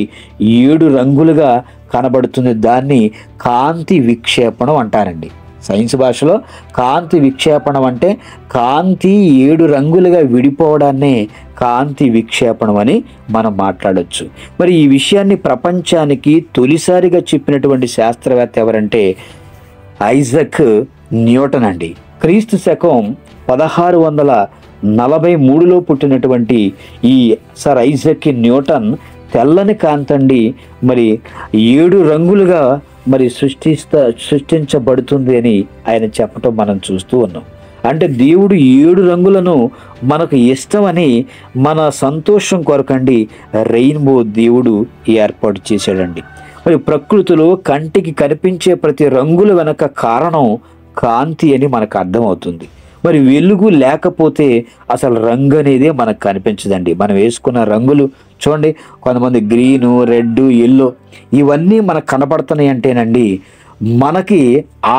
7 రంగులుగా కనబడుతుంది. దాన్ని కాంతి విక్షేపణం అంటారండి. సైన్స్ భాషలో కాంతి విక్షేపణం అంటే కాంతి 7 రంగులుగా విడిపోవడాన్నే కాంతి విక్షేపణం అని మనం మాట్లాడవచ్చు. మరి ఈ విషయాన్ని ప్రపంచానికి తొలిసారిగా చెప్పినటువంటి శాస్త్రవేత్త ఎవరంటే ఐజక్ న్యూటన్ అండి. క్రీస్తు శకం 1643లో పుట్టినటువంటి ఈ సర్ ఐజక్ న్యూటన్ తెల్లని కాంతండి మరి 7 రంగులుగా మరి సృష్టించబడుతుంది అని ఆయన చెప్పటం మనం చూస్తూ ఉన్నాం. అంటే దేవుడు 7 రంగులను మనకు ఇష్టమని మన సంతోషం కొరకండి రెయిన్బో దేవుడు ఏర్పాటు చేశాడండి. మరి ప్రకృతిలో కంటికి కనిపించే ప్రతి రంగుల వెనక కారణం కాంతి అని మనకు అర్థమవుతుంది. మరి వెలుగు లేకపోతే అసలు రంగు అనేది మనకు కనిపించదండి. మనం వేసుకున్న రంగులు చూడండి, కొంతమంది గ్రీను, రెడ్, ఎల్లో ఇవన్నీ మనకు కనపడుతున్నాయి అంటేనండి మనకి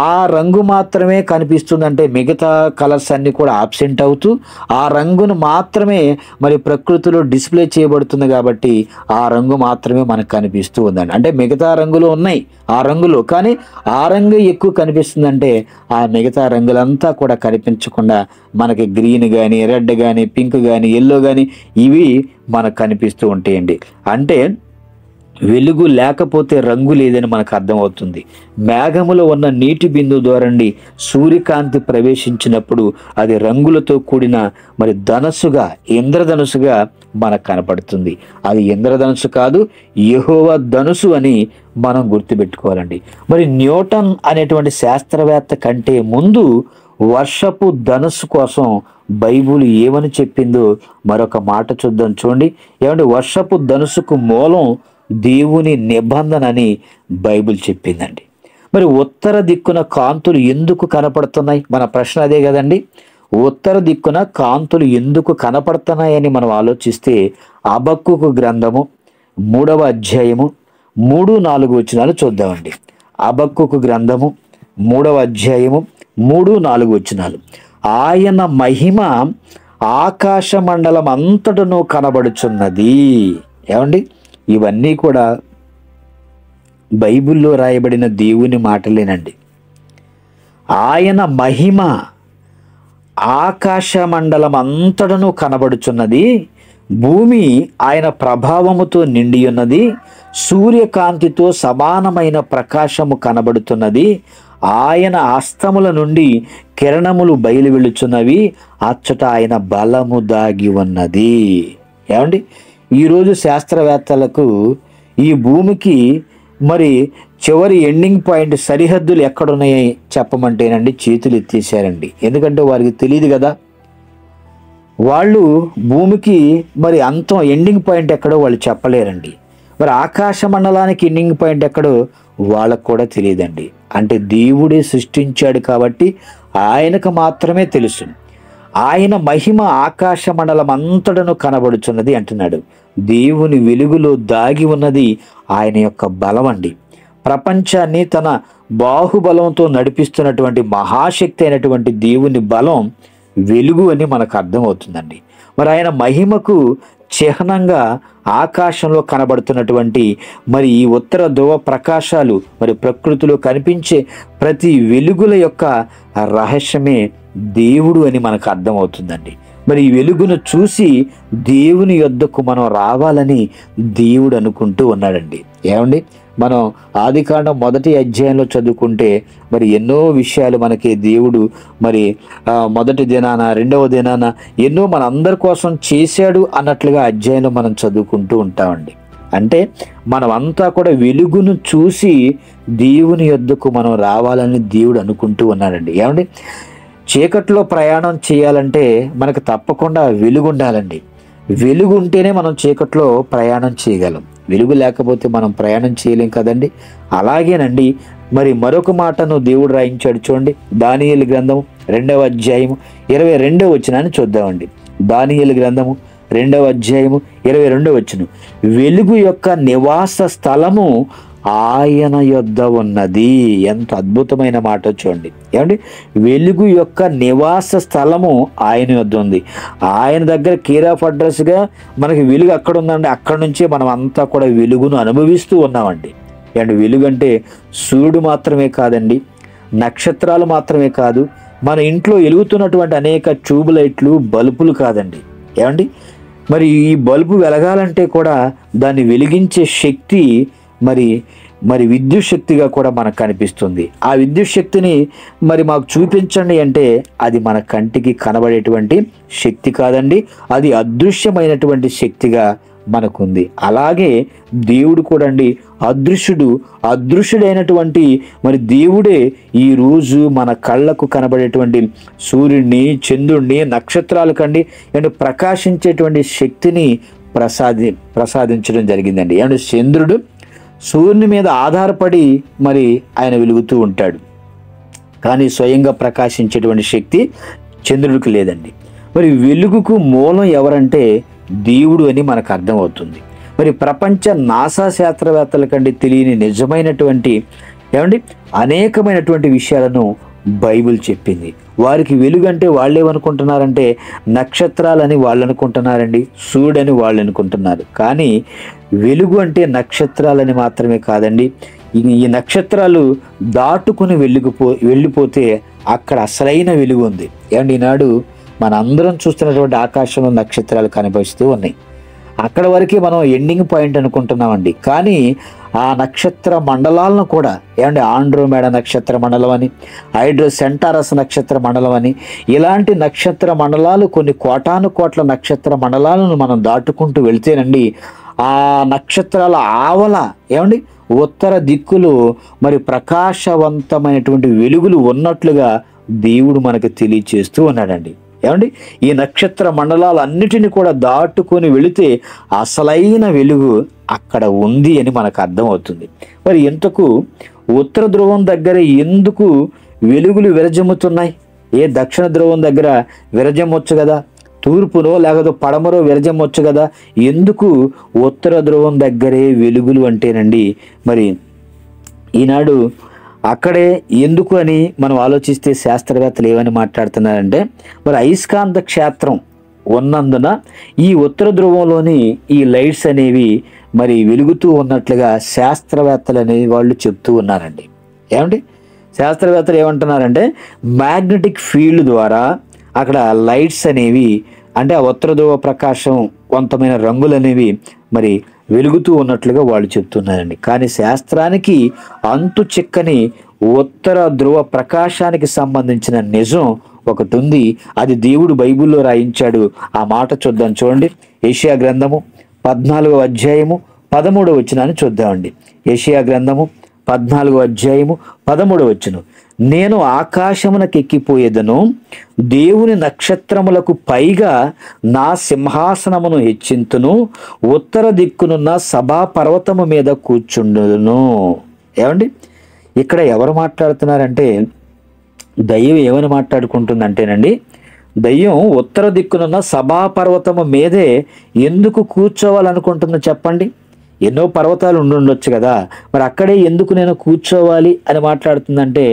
ఆ రంగు మాత్రమే కనిపిస్తుందంటే మిగతా కలర్స్ అన్నీ కూడా ఆబ్సెంట్ అవుతూ ఆ రంగును మాత్రమే మరి ప్రకృతిలో డిస్ప్లే చేయబడుతుంది కాబట్టి ఆ రంగు మాత్రమే మనకు కనిపిస్తూ ఉందండి. అంటే మిగతా రంగులు ఉన్నాయి ఆ రంగులో, కానీ ఆ రంగు ఎక్కువ కనిపిస్తుందంటే ఆ మిగతా రంగులంతా కూడా కనిపించకుండా మనకి గ్రీన్ కానీ, రెడ్ కానీ, పింక్ కానీ, ఎల్లో కానీ ఇవి మనకు కనిపిస్తూ ఉంటాయండి. అంటే వెలుగు లేకపోతే రంగు లేదని మనకు అర్థమవుతుంది. మేఘములో ఉన్న నీటి బిందువు ద్వారండి సూర్యకాంతి ప్రవేశించినప్పుడు అది రంగులతో కూడిన మరి ధనస్సుగా, ఇంద్రధనుసుగా మనకు కనపడుతుంది. అది ఇంద్రధనుసు కాదు, యెహోవా ధనుసు అని మనం గుర్తుపెట్టుకోవాలండి. మరి న్యూటన్ అనేటువంటి శాస్త్రవేత్త కంటే ముందు వర్షపు ధనుస్సు కోసం బైబిల్ ఏమని చెప్పిందో మరొక మాట చూద్దాం. చూడండి, ఏమంటే వర్షపు ధనుసుకు మూలం దేవుని నిబంధన అని బైబిల్ చెప్పిందండి. మరి ఉత్తర దిక్కున కాంతులు ఎందుకు కనపడుతున్నాయి? మన ప్రశ్న అదే కదండి. ఉత్తర దిక్కున కాంతులు ఎందుకు కనపడుతున్నాయని మనం ఆలోచిస్తే హబక్కూకు గ్రంథము 3వ అధ్యాయము 3-4 వచనాలు చూద్దామండి. హబక్కూకు గ్రంథము 3వ అధ్యాయము 3-4 వచనాలు. ఆయన మహిమ ఆకాశ మండలం అంతటను కనబడుచున్నది. ఏమండి, ఇవన్నీ కూడా బైబిల్లో రాయబడిన దేవుని మాటలేనండి. ఆయన మహిమ ఆకాశ మండలం అంతటను కనబడుచున్నది. భూమి ఆయన ప్రభావముతో నిండి ఉన్నది. సూర్యకాంతితో సమానమైన ప్రకాశము కనబడుతున్నది. ఆయన హస్తముల నుండి కిరణములు బయలు వెళుచున్నవి. అచ్చట ఆయన బలము దాగి ఉన్నది. ఏమండి, ఈరోజు శాస్త్రవేత్తలకు ఈ భూమికి మరి చివరి ఎండింగ్ పాయింట్ సరిహద్దులు ఎక్కడున్నాయి చెప్పమంటేనండి చేతులు ఎత్తేసారండి. ఎందుకంటే వారికి తెలియదు కదా, వాళ్ళు భూమికి మరి అంతం ఎండింగ్ పాయింట్ ఎక్కడో వాళ్ళు చెప్పలేరండి. మరి ఆకాశ మండలానికి ఎండింగ్ పాయింట్ ఎక్కడో వాళ్ళకు కూడా తెలియదండి. అంటే దేవుడే సృష్టించాడు కాబట్టి ఆయనకు మాత్రమే తెలుసు. ఆయన మహిమ ఆకాశ మండలం అంతటను కనబడుచున్నది అంటున్నాడు. దేవుని వెలుగులో దాగి ఉన్నది ఆయన యొక్క బలం అండి. ప్రపంచాన్ని తన బాహుబలంతో నడిపిస్తున్నటువంటి మహాశక్తి అయినటువంటి దేవుని బలం వెలుగు అని మనకు అర్థమవుతుందండి. మరి ఆయన మహిమకు చిహ్నంగా ఆకాశంలో కనబడుతున్నటువంటి మరి ఈ ఉత్తర ధ్రువ ప్రకాశాలు, మరి ప్రకృతిలో కనిపించే ప్రతి వెలుగుల యొక్క రహస్యమే దేవుడు అని మనకు అర్థమవుతుందండి. మరి ఈ వెలుగును చూసి దేవుని యొద్దకు మనం రావాలని దేవుడు అనుకుంటూ ఉన్నాడండి. ఏమండి, మనం ఆదికాండం 1వ అధ్యాయంలో చదువుకుంటే మరి ఎన్నో విషయాలు మనకి దేవుడు మరి మొదటి దినాన 2వ దినాన ఎన్నో మన అందరి కోసం చేశాడు అన్నట్లుగా అధ్యాయంలో మనం చదువుకుంటూ ఉంటామండి. అంటే మనం అంతా కూడా వెలుగును చూసి దేవుని యొద్దకు మనం రావాలని దేవుడు అనుకుంటూ ఉన్నాడండి. ఏమండి, చీకట్లో ప్రయాణం చేయాలంటే మనకు తప్పకుండా వెలుగు ఉండాలండి. వెలుగు ఉంటేనే మనం చీకట్లో ప్రయాణం చేయగలం. వెలుగు లేకపోతే మనం ప్రయాణం చేయలేం కదండి. అలాగేనండి, మరి మరొక మాటను దేవుడు రాయించాడు చూడండి. దానియేలు గ్రంథము 2వ అధ్యాయము 22వ వచనాన్ని చూద్దామండి. దానియేలు గ్రంథము 2వ అధ్యాయము 22వ వచనం. వెలుగు యొక్క నివాస స్థలము ఆయన యొద్ద ఉన్నది. ఎంత అద్భుతమైన మాట చూడండి. ఏమండి, వెలుగు యొక్క నివాస స్థలము ఆయన యొద్ద ఉంది. ఆయన దగ్గర కేర్ ఆఫ్ అడ్రస్గా మనకి వెలుగు అక్కడ ఉందండి. అక్కడి నుంచే మనం అంతా కూడా వెలుగును అనుభవిస్తూ ఉన్నామండి. ఏమండి, వెలుగు అంటే సూర్యుడు మాత్రమే కాదండి, నక్షత్రాలు మాత్రమే కాదు, మన ఇంట్లో వెలుగుతున్నటువంటి అనేక ట్యూబ్ లైట్లు, బల్బులు కాదండి. ఏమండి, మరి ఈ బల్బు వెలగాలంటే కూడా దాన్ని వెలిగించే శక్తి మరి విద్యుత్ శక్తిగా కూడా మనకు కనిపిస్తుంది. ఆ విద్యుత్ శక్తిని మరి మాకు చూపించండి అంటే అది మన కంటికి కనబడేటువంటి శక్తి కాదండి, అది అదృశ్యమైనటువంటి శక్తిగా మనకుంది. అలాగే దేవుడు కూడా అండి అదృశ్యుడైనటువంటి మరి దేవుడే ఈరోజు మన కళ్ళకు కనబడేటువంటి సూర్యుడిని, చంద్రుడిని, నక్షత్రాల కండి అంటే ప్రకాశించేటువంటి శక్తిని ప్రసాదించడం జరిగిందండి. అంటే చంద్రుడు సూర్యుని మీద ఆధారపడి మరి ఆయన వెలుగుతూ ఉంటాడు, కానీ స్వయంగా ప్రకాశించేటువంటి శక్తి చంద్రుడికి లేదండి. మరి వెలుగుకు మూలం ఎవరంటే దేవుడు అని మనకు అర్థమవుతుంది. మరి ప్రపంచ నాసా శాస్త్రవేత్తల కంటే తెలియని నిజమైనటువంటి అనేకమైనటువంటి విషయాలను బైబిల్ చెప్పింది. వారికి వెలుగంటే వాళ్ళు ఏమనుకుంటున్నారంటే నక్షత్రాలని వాళ్ళు అనుకుంటున్నారండి, సూర్యుడని వాళ్ళు అనుకుంటున్నారు. కానీ వెలుగు అంటే నక్షత్రాలని మాత్రమే కాదండి. ఈ నక్షత్రాలు దాటుకుని వెళ్ళిపోతే అక్కడ అసలైన వెలుగు ఉంది. ఏమండి, ఈనాడు మన అందరం చూస్తున్నటువంటి ఆకాశంలో నక్షత్రాలు కనిపిస్తూ ఉన్నాయి. అక్కడ వరకే మనం ఎండింగ్ పాయింట్ అనుకుంటున్నామండి. కానీ ఆ నక్షత్ర మండలాలను కూడా ఆండ్రోమేడా నక్షత్ర మండలం అని, హైడ్రో సెంటారస్ నక్షత్ర మండలం అని, ఇలాంటి నక్షత్ర మండలాలు కొన్ని కోటాను కోట్ల నక్షత్ర మండలాలను మనం దాటుకుంటూ వెళ్తేనండి ఆ నక్షత్రాల ఆవల ఉత్తర దిక్కులు మరి ప్రకాశవంతమైనటువంటి వెలుగులు ఉన్నట్లుగా దేవుడు మనకు తెలియచేస్తూ ఉన్నాడండి. ఈ నక్షత్ర మండలాలన్నిటిని కూడా దాటుకొని వెళితే అసలైన వెలుగు అక్కడ ఉంది అని మనకు అర్థమవుతుంది. మరి ఇంతకు ఉత్తర ధ్రువం దగ్గర ఎందుకు వెలుగులు విరజమ్ముతున్నాయి? దక్షిణ ధ్రువం దగ్గర విరజమ్మొచ్చు కదా, తూర్పునో లేకపోతే పడమరో విరజమ్మొచ్చు కదా, ఎందుకు ఉత్తర ధ్రువం దగ్గరే వెలుగులు అంటేనండి మరి ఈనాడు అక్కడే ఎందుకు అని మనం ఆలోచిస్తే శాస్త్రవేత్తలు ఏమని మాట్లాడుతున్నారంటే, మరి అయస్కాంత క్షేత్రం ఉన్నందున ఈ ఉత్తర ధ్రువంలోని ఈ లైట్స్ అనేవి మరి వెలుగుతూ ఉన్నట్లుగా శాస్త్రవేత్తలు అనేవి వాళ్ళు చెప్తూ ఉన్నారండి. ఏమండి శాస్త్రవేత్తలు ఏమంటున్నారంటే, మ్యాగ్నెటిక్ ఫీల్డ్ ద్వారా అక్కడ లైట్స్ అనేవి అంటే ఆ ఉత్తర ధ్రువ ప్రకాశవంతమైన రంగులు అనేవి మరి వెలుగుతూ ఉన్నట్లుగా వాళ్ళు చెప్తున్నారండి. కానీ శాస్త్రానికి అంతు చిక్కని ఉత్తర ధ్రువ ప్రకాశానికి సంబంధించిన నిజం ఒకటి ఉంది. అది దేవుడు బైబిల్లో రాయించాడు. ఆ మాట చూద్దాం. చూడండి, యెషయా గ్రంథము 14వ అధ్యాయము 13వ వచనాన్ని చూద్దామండి. యెషయా గ్రంథము 14వ అధ్యాయము 13వ వచనం, నేను ఆకాశమునకెక్కిపోయేదను, దేవుని నక్షత్రములకు పైగా నా సింహాసనమును హెచ్చింతును, ఉత్తర దిక్కునున్న సభా పర్వతము మీద కూర్చుండును. ఏమండి ఇక్కడ ఎవరు మాట్లాడుతున్నారంటే, దయ్యం ఏమని మాట్లాడుకుంటుందంటేనండి, దయ్యం ఉత్తర దిక్కునున్న సభా పర్వతము మీదే ఎందుకు కూర్చోవాలనుకుంటుందో చెప్పండి. ఎన్నో పర్వతాలు ఉండుండొచ్చు కదా, మరి అక్కడే ఎందుకు నేను కూర్చోవాలి అని మాట్లాడుతుందంటే,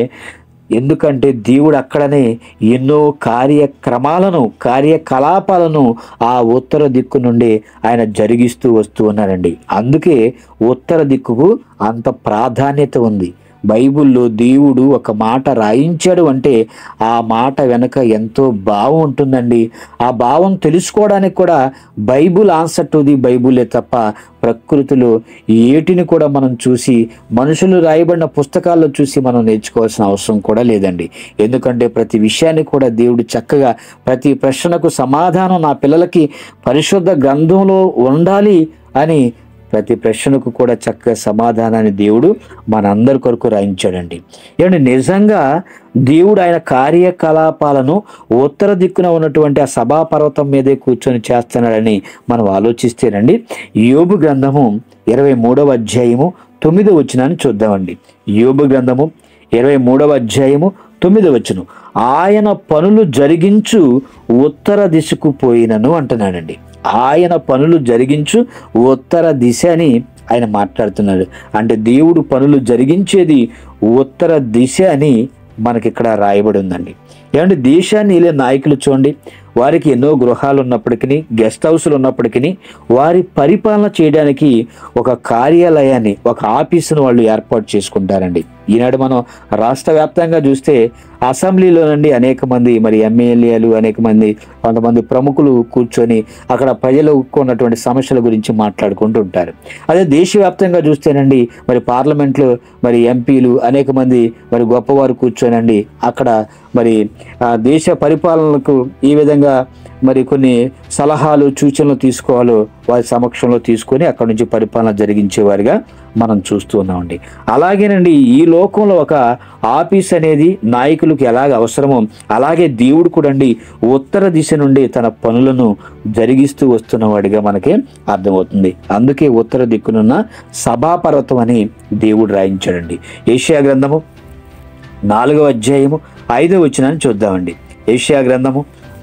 ఎందుకంటే దేవుడు అక్కడనే ఎన్నో కార్యకలాపాలను ఆ ఉత్తర దిక్కు నుండి ఆయన జరిగిస్తూ వస్తూ ఉన్నారండి. అందుకే ఉత్తర దిక్కుకు అంత ప్రాధాన్యత ఉంది. బైబిల్లో దేవుడు ఒక మాట రాయించాడు అంటే ఆ మాట వెనక ఎంతో భావం ఉంటుందండి. ఆ భావం తెలుసుకోవడానికి కూడా బైబిల్ ఆన్సర్ టు ది బైబిలే తప్ప ప్రకృతిలో ఏటిని కూడా మనం చూసి, మనుషులు రాయబడిన పుస్తకాల్లో చూసి మనం నేర్చుకోవాల్సిన అవసరం కూడా లేదండి. ఎందుకంటే ప్రతి విషయాన్ని కూడా దేవుడు చక్కగా, ప్రతి ప్రశ్నకు సమాధానం నా పిల్లలకి పరిశుద్ధ గ్రంథంలో ఉండాలి అని ప్రతి ప్రశ్నకు కూడా చక్కగా సమాధానాన్ని దేవుడు మనందరి కొరకు రాయించాడండి. ఏమంటే నిజంగా దేవుడు ఆయన కార్యకలాపాలను ఉత్తర దిక్కున ఉన్నటువంటి ఆ సభాపర్వతం మీదే కూర్చొని చేస్తున్నాడని మనం ఆలోచిస్తేనండి, యోబు గ్రంథము 23వ అధ్యాయము 9వ వచనాన్ని చూద్దామండి. యోబు గ్రంథము 23వ అధ్యాయము 9వ వచనం, ఆయన పనులు జరిగించు ఉత్తర దిశకు పోయినను అంటున్నాడండి. ఆయన పనులు జరిగించు ఉత్తర దిశ అని ఆయన మాట్లాడుతున్నాడు. అంటే దేవుడు పనులు జరిగించేది ఉత్తర దిశ అని మనకి ఇక్కడ రాయబడి ఉందండి. ఏమంటే దేశాన్ని వెళ్ళే నాయకులు చూడండి, వారికి ఎన్నో గృహాలు ఉన్నప్పటికీ, గెస్ట్ హౌస్లు ఉన్నప్పటికీ వారి పరిపాలన చేయడానికి ఒక కార్యాలయాన్ని, ఒక ఆఫీసును వాళ్ళు ఏర్పాటు చేసుకుంటారండి. ఈనాడు మనం రాష్ట్ర వ్యాప్తంగా చూస్తే అసెంబ్లీలోనండి అనేక మంది మరి ఎమ్మెల్యేలు, అనేక మంది కొంతమంది ప్రముఖులు కూర్చొని అక్కడ ప్రజలకు ఉన్నటువంటి సమస్యల గురించి మాట్లాడుకుంటూ ఉంటారు. అదే దేశవ్యాప్తంగా చూస్తేనండి మరి పార్లమెంట్లో మరి ఎంపీలు అనేక మంది మరి గొప్పవారు కూర్చొనండి అక్కడ మరి దేశ పరిపాలనకు ఈ విధంగా మరి కొన్ని సలహాలు, సూచనలు తీసుకోవాలో వారి సమక్షంలో తీసుకొని అక్కడి నుంచి పరిపాలన జరిగించేవారిగా మనం చూస్తూ ఉన్నామండి. అలాగేనండి ఈ లోకంలో ఒక ఆఫీస్ అనేది నాయకులకు ఎలాగ అవసరమో అలాగే దేవుడు కూడా అండి ఉత్తర దిశ నుండి తన పనులను జరిగిస్తూ వస్తున్నవాడిగా మనకి అర్థమవుతుంది. అందుకే ఉత్తర దిక్కునున్న సభాపర్వతం అని దేవుడు రాయించాడండి. యెషయా గ్రంథము 4వ అధ్యాయము 5వ వచనాన్ని చూద్దామండి. యెషయా గ్రంథము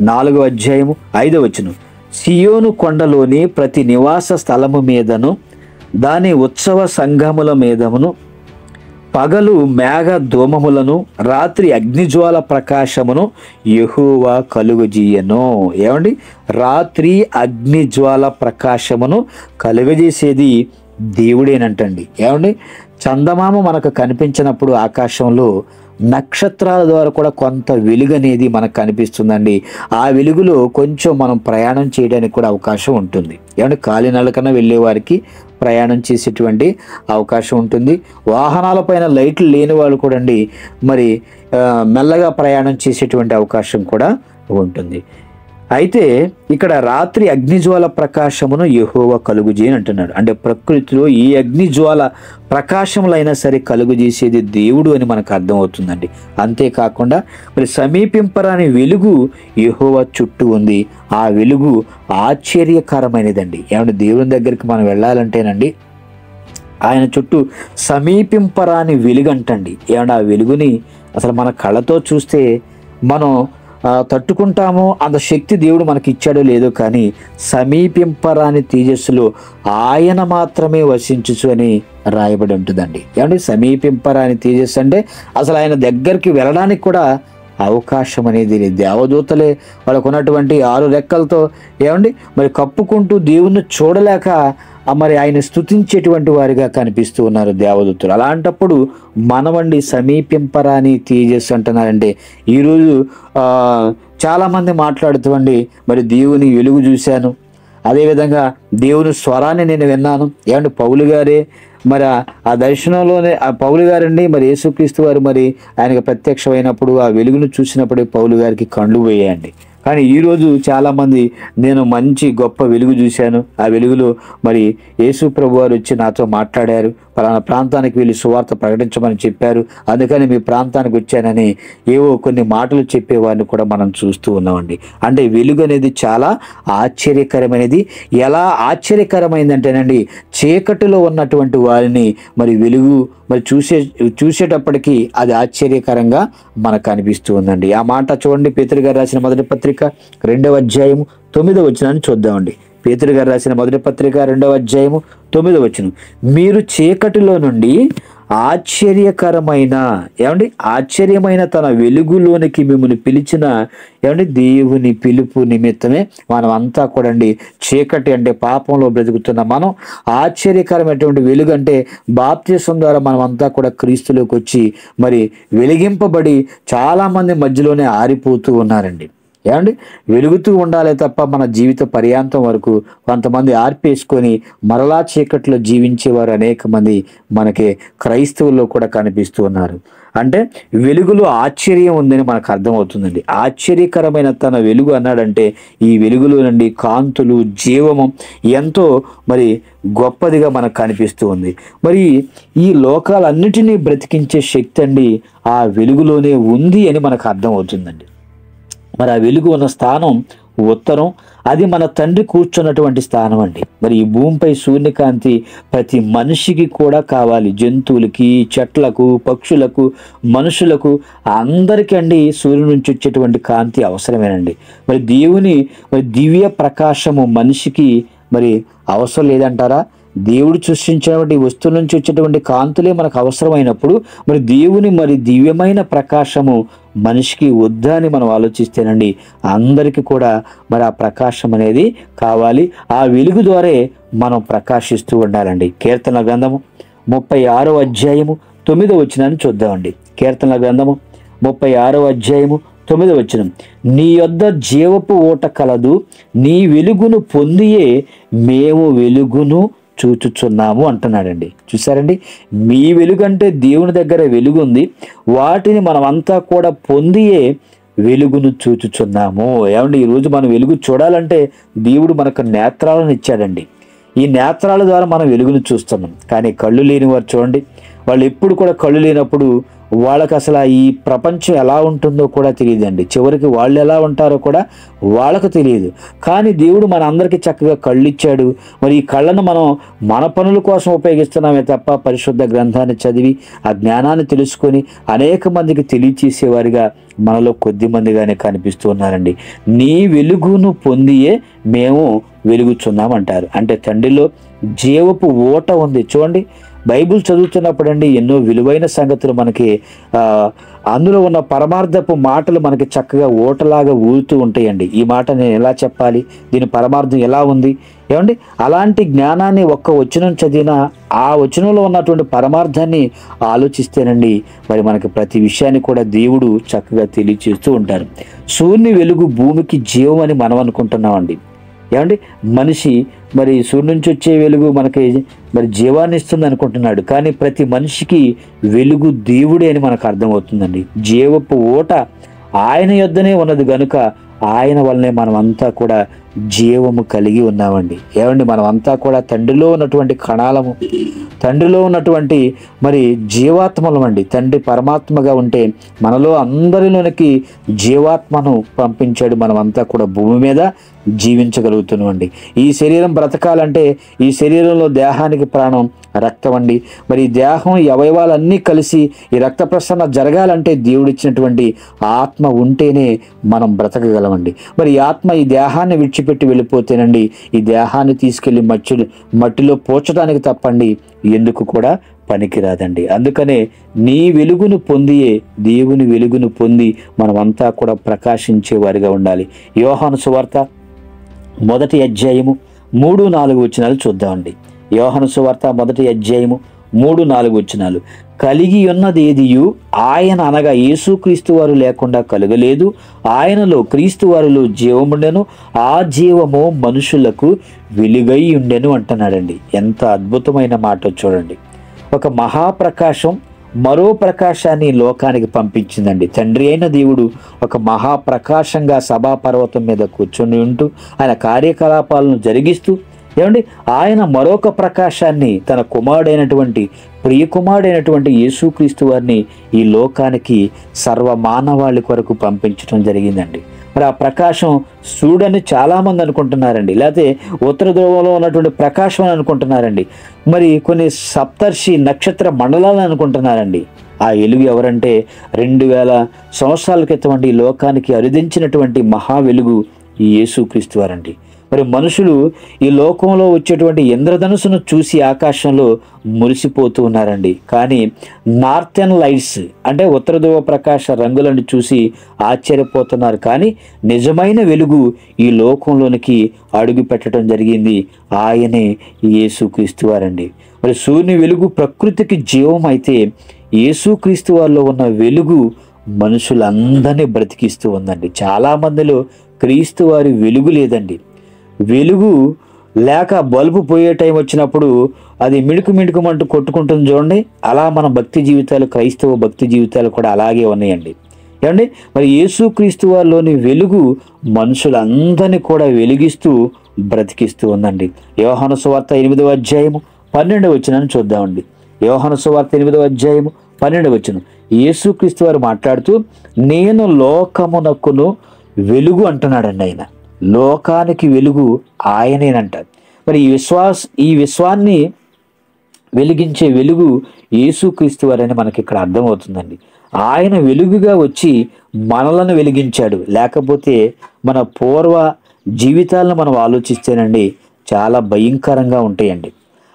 4వ అధ్యాయము 5వ వచనం, సియోను కొండలోని ప్రతి నివాస స్థలము మీదను దాని ఉత్సవ సంఘముల మీదను పగలు మేఘ ధూమములను రాత్రి అగ్నిజ్వాల ప్రకాశమును యెహోవా కలుగజేయను. ఏమండి రాత్రి అగ్నిజ్వాల ప్రకాశమును కలుగజేసేది దేవుడేనంటండి. ఏమండి చందమామ మనకు కనిపించినప్పుడు ఆకాశంలో నక్షత్రాల ద్వారా కూడా కొంత వెలుగు అనేది మనకు కనిపిస్తుందండి. ఆ వెలుగులో కొంచెం మనం ప్రయాణం చేయడానికి కూడా అవకాశం ఉంటుంది. ఏమంటే కాలినడకన వెళ్ళే వారికి ప్రయాణం చేసేటువంటి అవకాశం ఉంటుంది. వాహనాలపైన లైట్లు లేని వాళ్ళు కూడా అండి మరి మెల్లగా ప్రయాణం చేసేటువంటి అవకాశం కూడా ఉంటుంది. అయితే ఇక్కడ రాత్రి అగ్నిజ్వాల ప్రకాశమును యెహోవా కలుగుజేయని అంటున్నాడు. అంటే ప్రకృతిలో ఈ అగ్నిజ్వాల ప్రకాశములైనా సరే కలుగు చేసేది దేవుడు అని మనకు అర్థమవుతుందండి. అంతేకాకుండా మరి సమీపింపరాని వెలుగు యెహోవా చుట్టూ ఉంది. ఆ వెలుగు ఆశ్చర్యకరమైనదండి. ఏమంటే దేవుని దగ్గరికి మనం వెళ్ళాలంటేనండి ఆయన చుట్టూ సమీపింపరాని వెలుగు అంటండి. ఏమంటే ఆ వెలుగుని అసలు మన కళ్ళతో చూస్తే మనం తట్టుకుంటామో అంత శక్తి దేవుడు మనకి ఇచ్చాడో లేదో, కానీ సమీపింపరాని తేజస్సులో ఆయన మాత్రమే వసించుచు అని రాయబడి ఉంటుందండి. ఏమండి, సమీపింపరాని తేజస్సు అంటే అసలు ఆయన దగ్గరికి వెళ్ళడానికి కూడా అవకాశం అనేది లేదు. దేవదూతలే వాళ్ళకు ఉన్నటువంటి 6 రెక్కలతో ఏమండి మరి కప్పుకుంటూ దేవుణ్ణి చూడలేక మరి ఆయన స్తుతించేటువంటి వారిగా కనిపిస్తూ ఉన్నారు దేవదూతలు. అలాంటప్పుడు మనమండి సమీపింపరాని తేజస్సు అంటున్నారంటే, ఈరోజు చాలామంది మాట్లాడుతూ మరి దేవుని వెలుగు చూశాను, అదేవిధంగా దేవుని స్వరాన్ని నేను విన్నాను. ఏమంటే పౌలు గారే మరి ఆ దర్శనంలోనే ఆ పౌలు గారండి మరి యేసుక్రీస్తు వారు మరి ఆయనకు ప్రత్యక్షమైనప్పుడు ఆ వెలుగును చూసినప్పుడే పౌలు గారికి కళ్ళు పోయాయండి. కానీ ఈరోజు చాలామంది నేను మంచి గొప్ప వెలుగు చూశాను, ఆ వెలుగులో మరి యేసు ప్రభు వారు వచ్చి నాతో మాట్లాడారు, పలానా ప్రాంతానికి వెళ్ళి సువార్త ప్రకటించమని చెప్పారు, అందుకని మీ ప్రాంతానికి వచ్చానని ఏవో కొన్ని మాటలు చెప్పేవారిని కూడా మనం చూస్తూ ఉన్నామండి. అంటే వెలుగు అనేది చాలా ఆశ్చర్యకరమైనది. ఎలా ఆశ్చర్యకరమైందంటేనండి, చీకటిలో ఉన్నటువంటి వారిని మరి వెలుగు మరి చూసేటప్పటికీ అది ఆశ్చర్యకరంగా మనకు అనిపిస్తూ ఉందండి. ఆ మాట చూడండి, పేతురు గారు రాసిన మొదటి పత్రిక 2వ అధ్యాయము 9వ వచనాన్ని చూద్దామండి. పేతురు గారు రాసిన మొదటి పత్రిక 2వ అధ్యాయము 9వ వచనం, మీరు చీకటిలో నుండి ఆశ్చర్యమైన తన వెలుగులోనికి మిమ్మల్ని పిలిచిన దేవుని పిలుపు నిమిత్తమే మనం అంతా కూడా చీకటి అంటే పాపంలో బ్రతుకుతున్న మనం ఆశ్చర్యకరమైనటువంటి వెలుగు అంటే బాప్తిసం ద్వారా మనం అంతా కూడా క్రీస్తులోకి వచ్చి మరి వెలిగింపబడి చాలా మంది మధ్యలోనే ఆరిపోతూ ఉన్నారండి. వెలుగుతూ ఉండాలి తప్ప మన జీవిత పర్యాంతం వరకు కొంతమంది ఆర్పేసుకొని మరలా చీకట్లో జీవించేవారు అనేక మంది మనకి క్రైస్తవుల్లో కూడా కనిపిస్తూ ఉన్నారు. అంటే వెలుగులో ఆశ్చర్యం ఉందని మనకు అర్థమవుతుందండి. ఆశ్చర్యకరమైన తన వెలుగు అన్నాడంటే ఈ వెలుగులో నుండి కాంతులు, జీవము ఎంతో మరి గొప్పదిగా మనకు కనిపిస్తూ ఉంది. మరి ఈ లోకాలన్నిటినీ బ్రతికించే శక్తి అండి ఆ వెలుగులోనే ఉంది అని మనకు అర్థమవుతుందండి. మరి ఆ వెలుగు ఉన్న స్థానం ఉత్తరం, అది మన తండ్రి కూర్చున్నటువంటి స్థానం అండి. మరి ఈ భూమిపై సూర్యకాంతి ప్రతి మనిషికి కూడా కావాలి. జంతువులకి, చెట్లకు, పక్షులకు, మనుషులకు అందరికీ అండి సూర్యుడి నుంచి వచ్చేటువంటి కాంతి అవసరమేనండి. మరి దేవుని దివ్య ప్రకాశము మనిషికి మరి అవసరం లేదంటారా? దేవుడు సృష్టించినటువంటి వస్తువుల నుంచి వచ్చేటువంటి కాంతులే మనకు అవసరమైనప్పుడు మరి దేవుని మరి దివ్యమైన ప్రకాశము మనిషికి వద్దా అని మనం ఆలోచిస్తేనండి అందరికీ కూడా మరి ఆ ప్రకాశం అనేది కావాలి. ఆ వెలుగు ద్వారే మనం ప్రకాశిస్తూ ఉండాలండి. కీర్తనల గ్రంథము 36వ అధ్యాయము 9వ వచనాన్ని చూద్దామండి. కీర్తనల గ్రంథము 36వ అధ్యాయము 9వ వచనం, నీ యొద్ద జీవపు ఊట కలదు, నీ వెలుగును పొందియే మేము వెలుగును చూచుచున్నాము అంటున్నాడండి. చూసారండి, మీ వెలుగు అంటే దేవుని దగ్గర వెలుగు ఉంది, వాటిని మనం అంతా కూడా పొందియే వెలుగును చూచుచున్నాము. ఈరోజు మనం వెలుగు చూడాలంటే దేవుడు మనకు నేత్రాలను ఇచ్చాడండి. ఈ నేత్రాల ద్వారా మనం వెలుగును చూస్తున్నాం. కానీ కళ్ళు లేని వారు చూడండి, వాళ్ళు ఎప్పుడు కూడా కళ్ళు లేనప్పుడు వాళ్ళకి అసలు ఈ ప్రపంచం ఎలా ఉంటుందో కూడా తెలియదండి. చివరికి వాళ్ళు ఎలా ఉంటారో కూడా వాళ్ళకు తెలియదు. కానీ దేవుడు మన అందరికీ చక్కగా కళ్ళు ఇచ్చాడు. మరి ఈ కళ్ళను మనం మన పనుల కోసం ఉపయోగిస్తున్నామే తప్ప పరిశుద్ధ గ్రంథాన్ని చదివి ఆ జ్ఞానాన్ని తెలుసుకొని అనేక మందికి తెలియచేసేవారిగా మనలో కొద్ది మందిగానే కనిపిస్తూ ఉన్నారండి. నీ వెలుగును పొందియే మేము వెలుగుచున్నామంటారు. అంటే తండ్రిలో జీవపు ఓట ఉంది. చూడండి, బైబిల్ చదువుతున్నప్పుడు అండి ఎన్నో విలువైన సంగతులు మనకి అందులో ఉన్న పరమార్థపు మాటలు మనకి చక్కగా ఓటలాగా ఊరుతూ ఉంటాయండి. ఈ మాట నేను ఎలా చెప్పాలి, దీని పరమార్థం ఎలా ఉంది, అలాంటి జ్ఞానాన్ని ఒక్క వచనం చదివినా ఆ వచనంలో ఉన్నటువంటి పరమార్థాన్ని ఆలోచిస్తేనండి మరి మనకి ప్రతి విషయాన్ని కూడా దేవుడు చక్కగా తెలియచేస్తూ ఉంటారు. సూర్యుని వెలుగు భూమికి జీవం అని మనం అనుకుంటున్నామండి. మనిషి మరి సూర్యుడి నుంచి వచ్చే వెలుగు మనకి మరి జీవాన్ని ఇస్తుంది అనుకుంటున్నాడు. కానీ ప్రతి మనిషికి వెలుగు దేవుడే అని మనకు అర్థమవుతుందండి. జీవపు ఓట ఆయన యొద్దనే ఉన్నది గనుక ఆయన వల్లనే మనం అంతా కూడా జీవము కలిగి ఉన్నామండి. మనం అంతా కూడా తండ్రిలో ఉన్నటువంటి కణాలము, తండ్రిలో ఉన్నటువంటి మరి జీవాత్మలమండి. తండ్రి పరమాత్మగా ఉంటే మనలో అందరిలోనికి జీవాత్మను పంపించాడు. మనమంతా కూడా భూమి మీద జీవించగలుగుతున్నామండి. ఈ శరీరం బ్రతకాలంటే ఈ శరీరంలో దేహానికి ప్రాణం రక్తం అండి. మరి ఈ దేహం ఈ అవయవాలన్నీ కలిసి ఈ రక్త ప్రసరణ జరగాలంటే దేవుడిచ్చినటువంటి ఆత్మ ఉంటేనే మనం బ్రతకగలమండి. మరి ఈ ఆత్మ ఈ దేహాన్ని విడిచిపెట్టి వెళ్ళిపోతేనండి ఈ దేహాన్ని తీసుకెళ్లి మట్టిలో పోర్చడానికి తప్పండి ఎందుకు కూడా పనికిరాదండి. అందుకనే నీ వెలుగును పొందియే దేవుని వెలుగును పొంది మనమంతా కూడా ప్రకాశించే వారిగా ఉండాలి. యోహాను సువార్త 1వ అధ్యాయము 3-4 వచనాలు చూద్దామండి. యోహాను సువార్త 1వ అధ్యాయము 3-4 వచనాలు. కలిగి ఉన్నదేదియు ఆయన అనగా యేసుక్రీస్తు వారు లేకుండా కలుగలేదు. ఆయనలో క్రీస్తు వారిలో జీవముండెను, ఆ జీవము మనుషులకు వెలుగై ఉండెను అంటున్నాడండి. ఎంత అద్భుతమైన మాట చూడండి. ఒక మహాప్రకాశం మరో ప్రకాశాన్ని లోకానికి పంపించిందండి. తండ్రి అయిన దేవుడు ఒక మహాప్రకాశంగా సభాపర్వతం మీద కూర్చొని ఉంటూ ఆయన కార్యకలాపాలను జరిగిస్తూ ఆయన మరొక ప్రకాశాన్ని తన ప్రియకుమారుడైనటువంటి యేసుక్రీస్తు వారిని ఈ లోకానికి సర్వమానవాళి కొరకు పంపించడం జరిగిందండి. మరి ఆ ప్రకాశం సూర్యుడని చాలామంది అనుకుంటున్నారండి, లేకపోతే ఉత్తర ధ్రువంలో ఉన్నటువంటి ప్రకాశం అని అనుకుంటున్నారండి, మరి కొన్ని సప్తర్షి నక్షత్ర మండలాలను అనుకుంటున్నారండి. ఆ వెలుగు ఎవరంటే 2000 సంవత్సరాల క్రితం ఈ లోకానికి అరుదించినటువంటి మహా వెలుగు ఈ యేసుక్రీస్తు వారండి. మరి మనుషులు ఈ లోకంలో వచ్చేటువంటి ఇంద్రధనుసును చూసి ఆకాశంలో మురిసిపోతూ ఉన్నారండి. కానీ నార్థన్ లైట్స్ అంటే ఉత్తర ధ్రువ ప్రకాశ రంగులను చూసి ఆశ్చర్యపోతున్నారు. కానీ నిజమైన వెలుగు ఈ లోకంలోనికి అడుగు పెట్టడం జరిగింది. ఆయనే యేసుక్రీస్తు వారండి. మరి సూర్యుని వెలుగు ప్రకృతికి జీవం అయితే యేసుక్రీస్తు వారిలో ఉన్న వెలుగు మనుషులందరినీ బ్రతికిస్తూ ఉందండి. చాలామందిలో క్రీస్తు వారి వెలుగు లేదండి. వెలుగు లేక బల్బు పోయే టైం వచ్చినప్పుడు అది మిణుకుమంటూ కొట్టుకుంటుంది చూడండి. అలా మన భక్తి జీవితాలు, క్రైస్తవ భక్తి జీవితాలు కూడా అలాగే ఉన్నాయండి. ఏమండి, మరి యేసుక్రీస్తు వారిలోని వెలుగు మనుషులందరినీ కూడా వెలిగిస్తూ బ్రతికిస్తూ ఉందండి. యోహాను సువార్త 8వ అధ్యాయము 12వ వచనాన్ని చూద్దామండి. యోహాను సువార్త 8వ అధ్యాయము 12వ వచనం. యేసుక్రీస్తు వారు మాట్లాడుతూ నేను లోకమునకును వెలుగు అంటున్నాడండి. ఆయన లోకానికి వెలుగు ఆయనేనంటారు. మరి ఈ విశ్వాన్ని వెలిగించే వెలుగు యేసుక్రీస్తు వారని మనకి ఇక్కడ అర్థమవుతుందండి. ఆయన వెలుగుగా వచ్చి మనలను వెలిగించాడు. లేకపోతే మన పూర్వ జీవితాలను మనం ఆలోచిస్తేనండి చాలా భయంకరంగా ఉంటాయండి.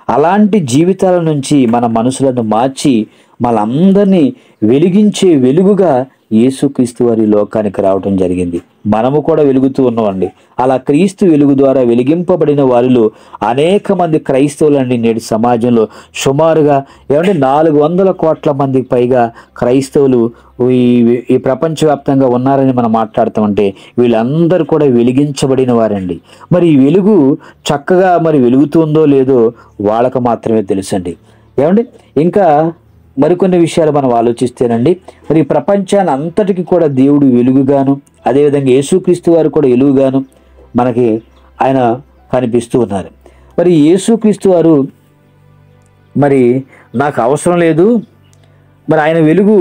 అలాంటి జీవితాల నుంచి మన మనసులను మార్చి మనందరినీ వెలిగించే వెలుగుగా యేసుక్రీస్తు వారి లోకానికి రావడం జరిగింది. మనము కూడా వెలుగుతూ ఉన్నామండి. అలా క్రీస్తు వెలుగు ద్వారా వెలిగింపబడిన వారిలో అనేక మంది క్రైస్తవులండి నేటి సమాజంలో సుమారుగా 400 కోట్ల మందికి పైగా క్రైస్తవులు ఈ ప్రపంచవ్యాప్తంగా ఉన్నారని మనం మాట్లాడుతామంటే వీళ్ళందరూ కూడా వెలిగించబడిన వారండి. మరి ఈ వెలుగు చక్కగా మరి వెలుగుతుందో లేదో వాళ్ళకు మాత్రమే తెలుసండి. ఇంకా మరికొన్ని విషయాలు మనం ఆలోచిస్తేనండి, మరి ప్రపంచాన్ని అంతటికి కూడా దేవుడు వెలుగుగాను, అదేవిధంగా యేసుక్రీస్తు వారు కూడా వెలుగుగాను మనకి ఆయన కనిపిస్తూ ఉన్నారు. మరి యేసుక్రీస్తు వారు మరి నాకు అవసరం లేదు, మరి ఆయన వెలుగు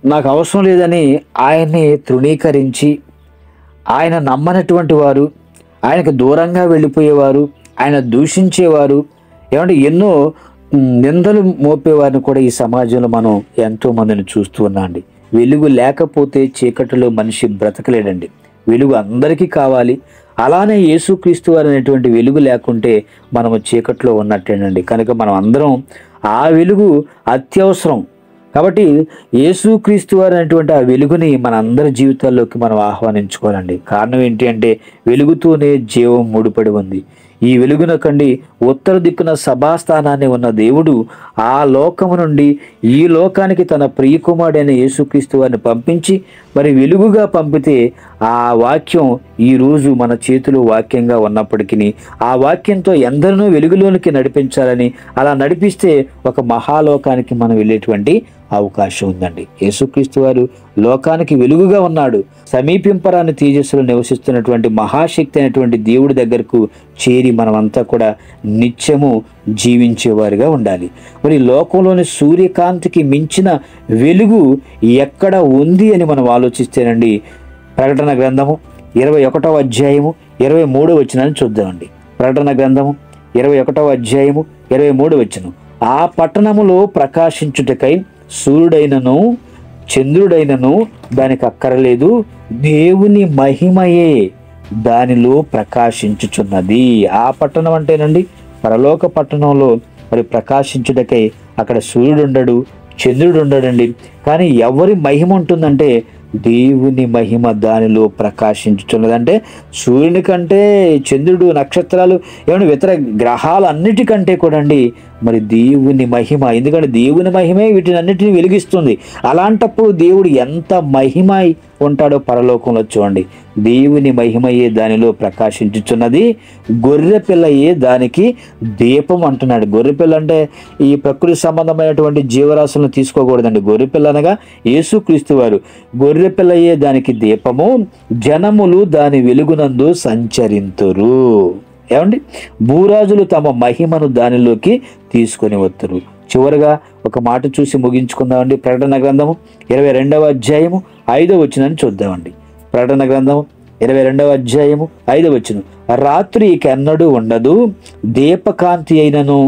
నాకు అవసరం లేదని ఆయన్ని తృణీకరించి ఆయన నమ్మనటువంటి వారు, ఆయనకు దూరంగా వెళ్ళిపోయేవారు, ఆయన దూషించేవారు, ఎన్నో నిందలు మోపేవారిని కూడా ఈ సమాజంలో మనం ఎంతో మందిని చూస్తూ ఉన్నామండి. వెలుగు లేకపోతే చీకటిలో మనిషి బ్రతకలేడండి. వెలుగు అందరికీ కావాలి. అలానే యేసుక్రీస్తు వారు అనేటువంటి వెలుగు లేకుంటే మనము చీకట్లో ఉన్నట్టేనండి. కనుక మనం అందరం ఆ వెలుగు అత్యవసరం. కాబట్టి యేసుక్రీస్తు వారు అనేటువంటి ఆ వెలుగుని మన అందరి జీవితాల్లోకి మనం ఆహ్వానించుకోవాలండి. కారణం ఏంటి అంటే వెలుగుతూనే జీవం ముడిపడి ఉంది. ఈ వెలుగునకండి ఉత్తర దిక్కున సభాస్థానాన్ని ఉన్న దేవుడు ఆ లోకము నుండి ఈ లోకానికి తన ప్రియకుమారుడైన యేసుక్రీస్తు వారిని పంపించి మరి వెలుగుగా పంపితే ఆ వాక్యం ఈరోజు మన చేతిలో వాక్యంగా ఉన్నప్పటికీ ఆ వాక్యంతో ఎందరినో వెలుగులోనికి నడిపించాలని, అలా నడిపిస్తే ఒక మహాలోకానికి మనం వెళ్ళేటువంటి అవకాశం ఉందండి. యేసుక్రీస్తు వారు లోకానికి వెలుగుగా ఉన్నాడు. సమీపింపరాని తేజస్సులో నివసిస్తున్నటువంటి మహాశక్తి అయినటువంటి దేవుడి దగ్గరకు చేరి మనమంతా కూడా నిత్యము జీవించేవారుగా ఉండాలి. మరి లోకంలోని సూర్యకాంతికి మించిన వెలుగు ఎక్కడ ఉంది అని మనం ఆలోచిస్తేనండి ప్రకటన గ్రంథము 21వ అధ్యాయము 23 వచనాన్ని చూద్దామండి. ప్రకటన గ్రంథము 21వ అధ్యాయము 23 వచనం. ఆ పట్టణములో ప్రకాశించుటకై సూర్యుడైనను చంద్రుడైనను దానికి అక్కరలేదు, దేవుని మహిమయే దానిలో ప్రకాశించుచున్నది. ఆ పట్టణం అంటేనండి పరలోక పట్టణంలో మరి ప్రకాశించుటకై అక్కడ సూర్యుడు ఉండడు, చంద్రుడు ఉండడండి. కానీ ఎవరి మహిమ ఉంటుందంటే దేవుని మహిమ దానిలో ప్రకాశించుచున్నది. అంటే సూర్యుని కంటే చంద్రుడు, నక్షత్రాలు, ఏమైనా ఇతర గ్రహాలన్నిటికంటే కూడా అండి మరి దేవుని మహిమ, ఎందుకంటే దేవుని మహిమే వీటిని అన్నిటిని వెలిగిస్తుంది. అలాంటప్పుడు దేవుడు ఎంత మహిమ ఉంటాడో పరలోకంలో చూడండి. దేవుని మహిమయే దానిలో ప్రకాశించుచున్నది, గొర్రె పిల్లయే దానికి దీపం అంటున్నాడు. గొర్రె పిల్ల అంటే ఈ ప్రకృతి సంబంధమైనటువంటి జీవరాశులను తీసుకోకూడదండి. గొర్రె పిల్ల అనగా యేసుక్రీస్తు వారు. గొర్రె పిల్లయే దానికి దీపము, జనములు దాని వెలుగునందు సంచరింతురు. ఏమండి, భూరాజులు తమ మహిమను దానిలోకి తీసుకొని వత్తురు. చివరగా ఒక మాట చూసి ముగించుకుందామండి. ప్రకటన గ్రంథము 22వ అధ్యాయము 5వ వచనాన్ని చూద్దామండి. ప్రకటన గ్రంథము 22వ అధ్యాయము 5వ వచనం. రాత్రి ఇకెన్నడూ ఉండదు, దీపకాంతి అయినను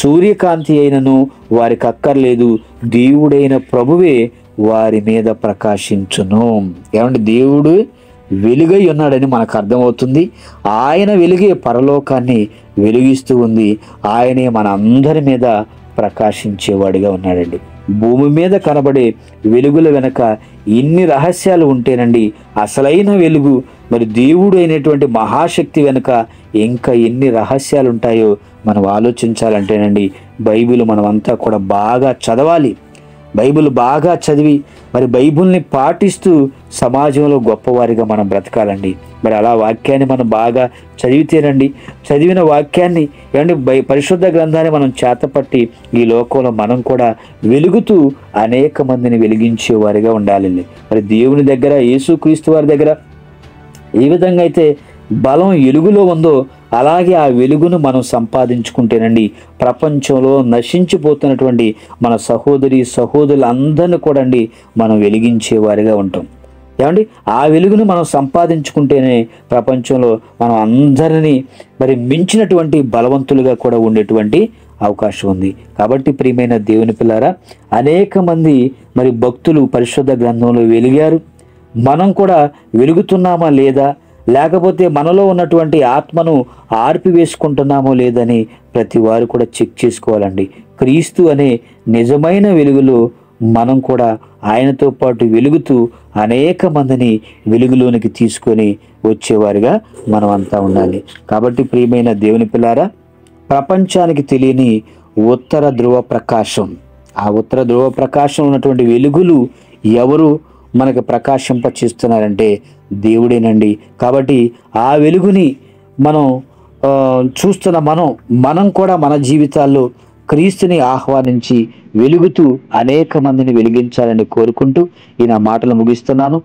సూర్యకాంతి అయినను వారికి అక్కర్లేదు, దేవుడైన ప్రభువే వారి మీద ప్రకాశించును. ఏమండి, దేవుడు వెలుగై ఉన్నాడని మనకు అర్థమవుతుంది. ఆయన వెలుగే పరలోకాన్ని వెలిగిస్తూ ఉంది. ఆయనే మన అందరి మీద ప్రకాశించేవాడిగా ఉన్నాడండి. భూమి మీద కనబడే వెలుగుల వెనక ఇన్ని రహస్యాలు ఉంటేనండి అసలైన వెలుగు మరి దేవుడు అయినటువంటి మహాశక్తి వెనుక ఇంకా ఎన్ని రహస్యాలు ఉంటాయో మనం ఆలోచించాలంటేనండి బైబిల్ మనమంతా కూడా బాగా చదవాలి. బైబిల్ బాగా చదివి మరి బైబిల్ని పాటిస్తూ సమాజంలో గొప్పవారిగా మనం బ్రతకాలండి. మరి అలా వాక్యాన్ని మనం బాగా చదివితేనండి, చదివిన వాక్యాన్ని ఏమండి పరిశుద్ధ గ్రంథాన్ని మనం చేతపట్టి ఈ లోకంలో మనం కూడా వెలుగుతూ అనేక మందిని వెలిగించే వారిగా ఉండాలండి. మరి దేవుని దగ్గర, యేసుక్రీస్తు వారి దగ్గర ఏ విధంగా అయితే బలం వెలుగులో ఉందో అలాగే ఆ వెలుగును మనం సంపాదించుకుంటేనండి ప్రపంచంలో నశించిపోతున్నటువంటి మన సహోదరులందరినీ కూడా అండి మనం వెలిగించేవారిగా ఉంటాం. ఏమండి, ఆ వెలుగును మనం సంపాదించుకుంటేనే ప్రపంచంలో మనం అందరినీ మరి మించినటువంటి బలవంతులుగా కూడా ఉండేటువంటి అవకాశం ఉంది. కాబట్టి ప్రియమైన దేవుని పిల్లారా, అనేక మంది మరి భక్తులు పరిశుద్ధ గ్రంథంలో వెలిగారు. మనం కూడా వెలుగుతున్నామా లేదా, లేకపోతే మనలో ఉన్నటువంటి ఆత్మను ఆర్పివేసుకుంటున్నామో లేదని ప్రతి వారు కూడా చెక్ చేసుకోవాలండి. క్రీస్తు అనే నిజమైన వెలుగులో మనం కూడా ఆయనతో పాటు వెలుగుతూ అనేక మందిని వెలుగులోనికి తీసుకొని వచ్చేవారిగా మనం అంతా ఉండాలి. కాబట్టి ప్రియమైన దేవుని పిల్లారా, ప్రపంచానికి తెలియని ఉత్తర ధ్రువ ప్రకాశం, ఆ ఉత్తర ధ్రువ ప్రకాశం ఉన్నటువంటి వెలుగులు ఎవరు మనకు ప్రకాశింపచేస్తున్నారంటే దేవుడేనండి. కాబట్టి ఆ వెలుగుని మనం చూస్తున్న మనం కూడా మన జీవితాల్లో క్రీస్తుని ఆహ్వానించి వెలుగుతూ అనేక మందిని వెలిగించాలని కోరుకుంటూ ఈ నా మాటలు ముగిస్తున్నాను.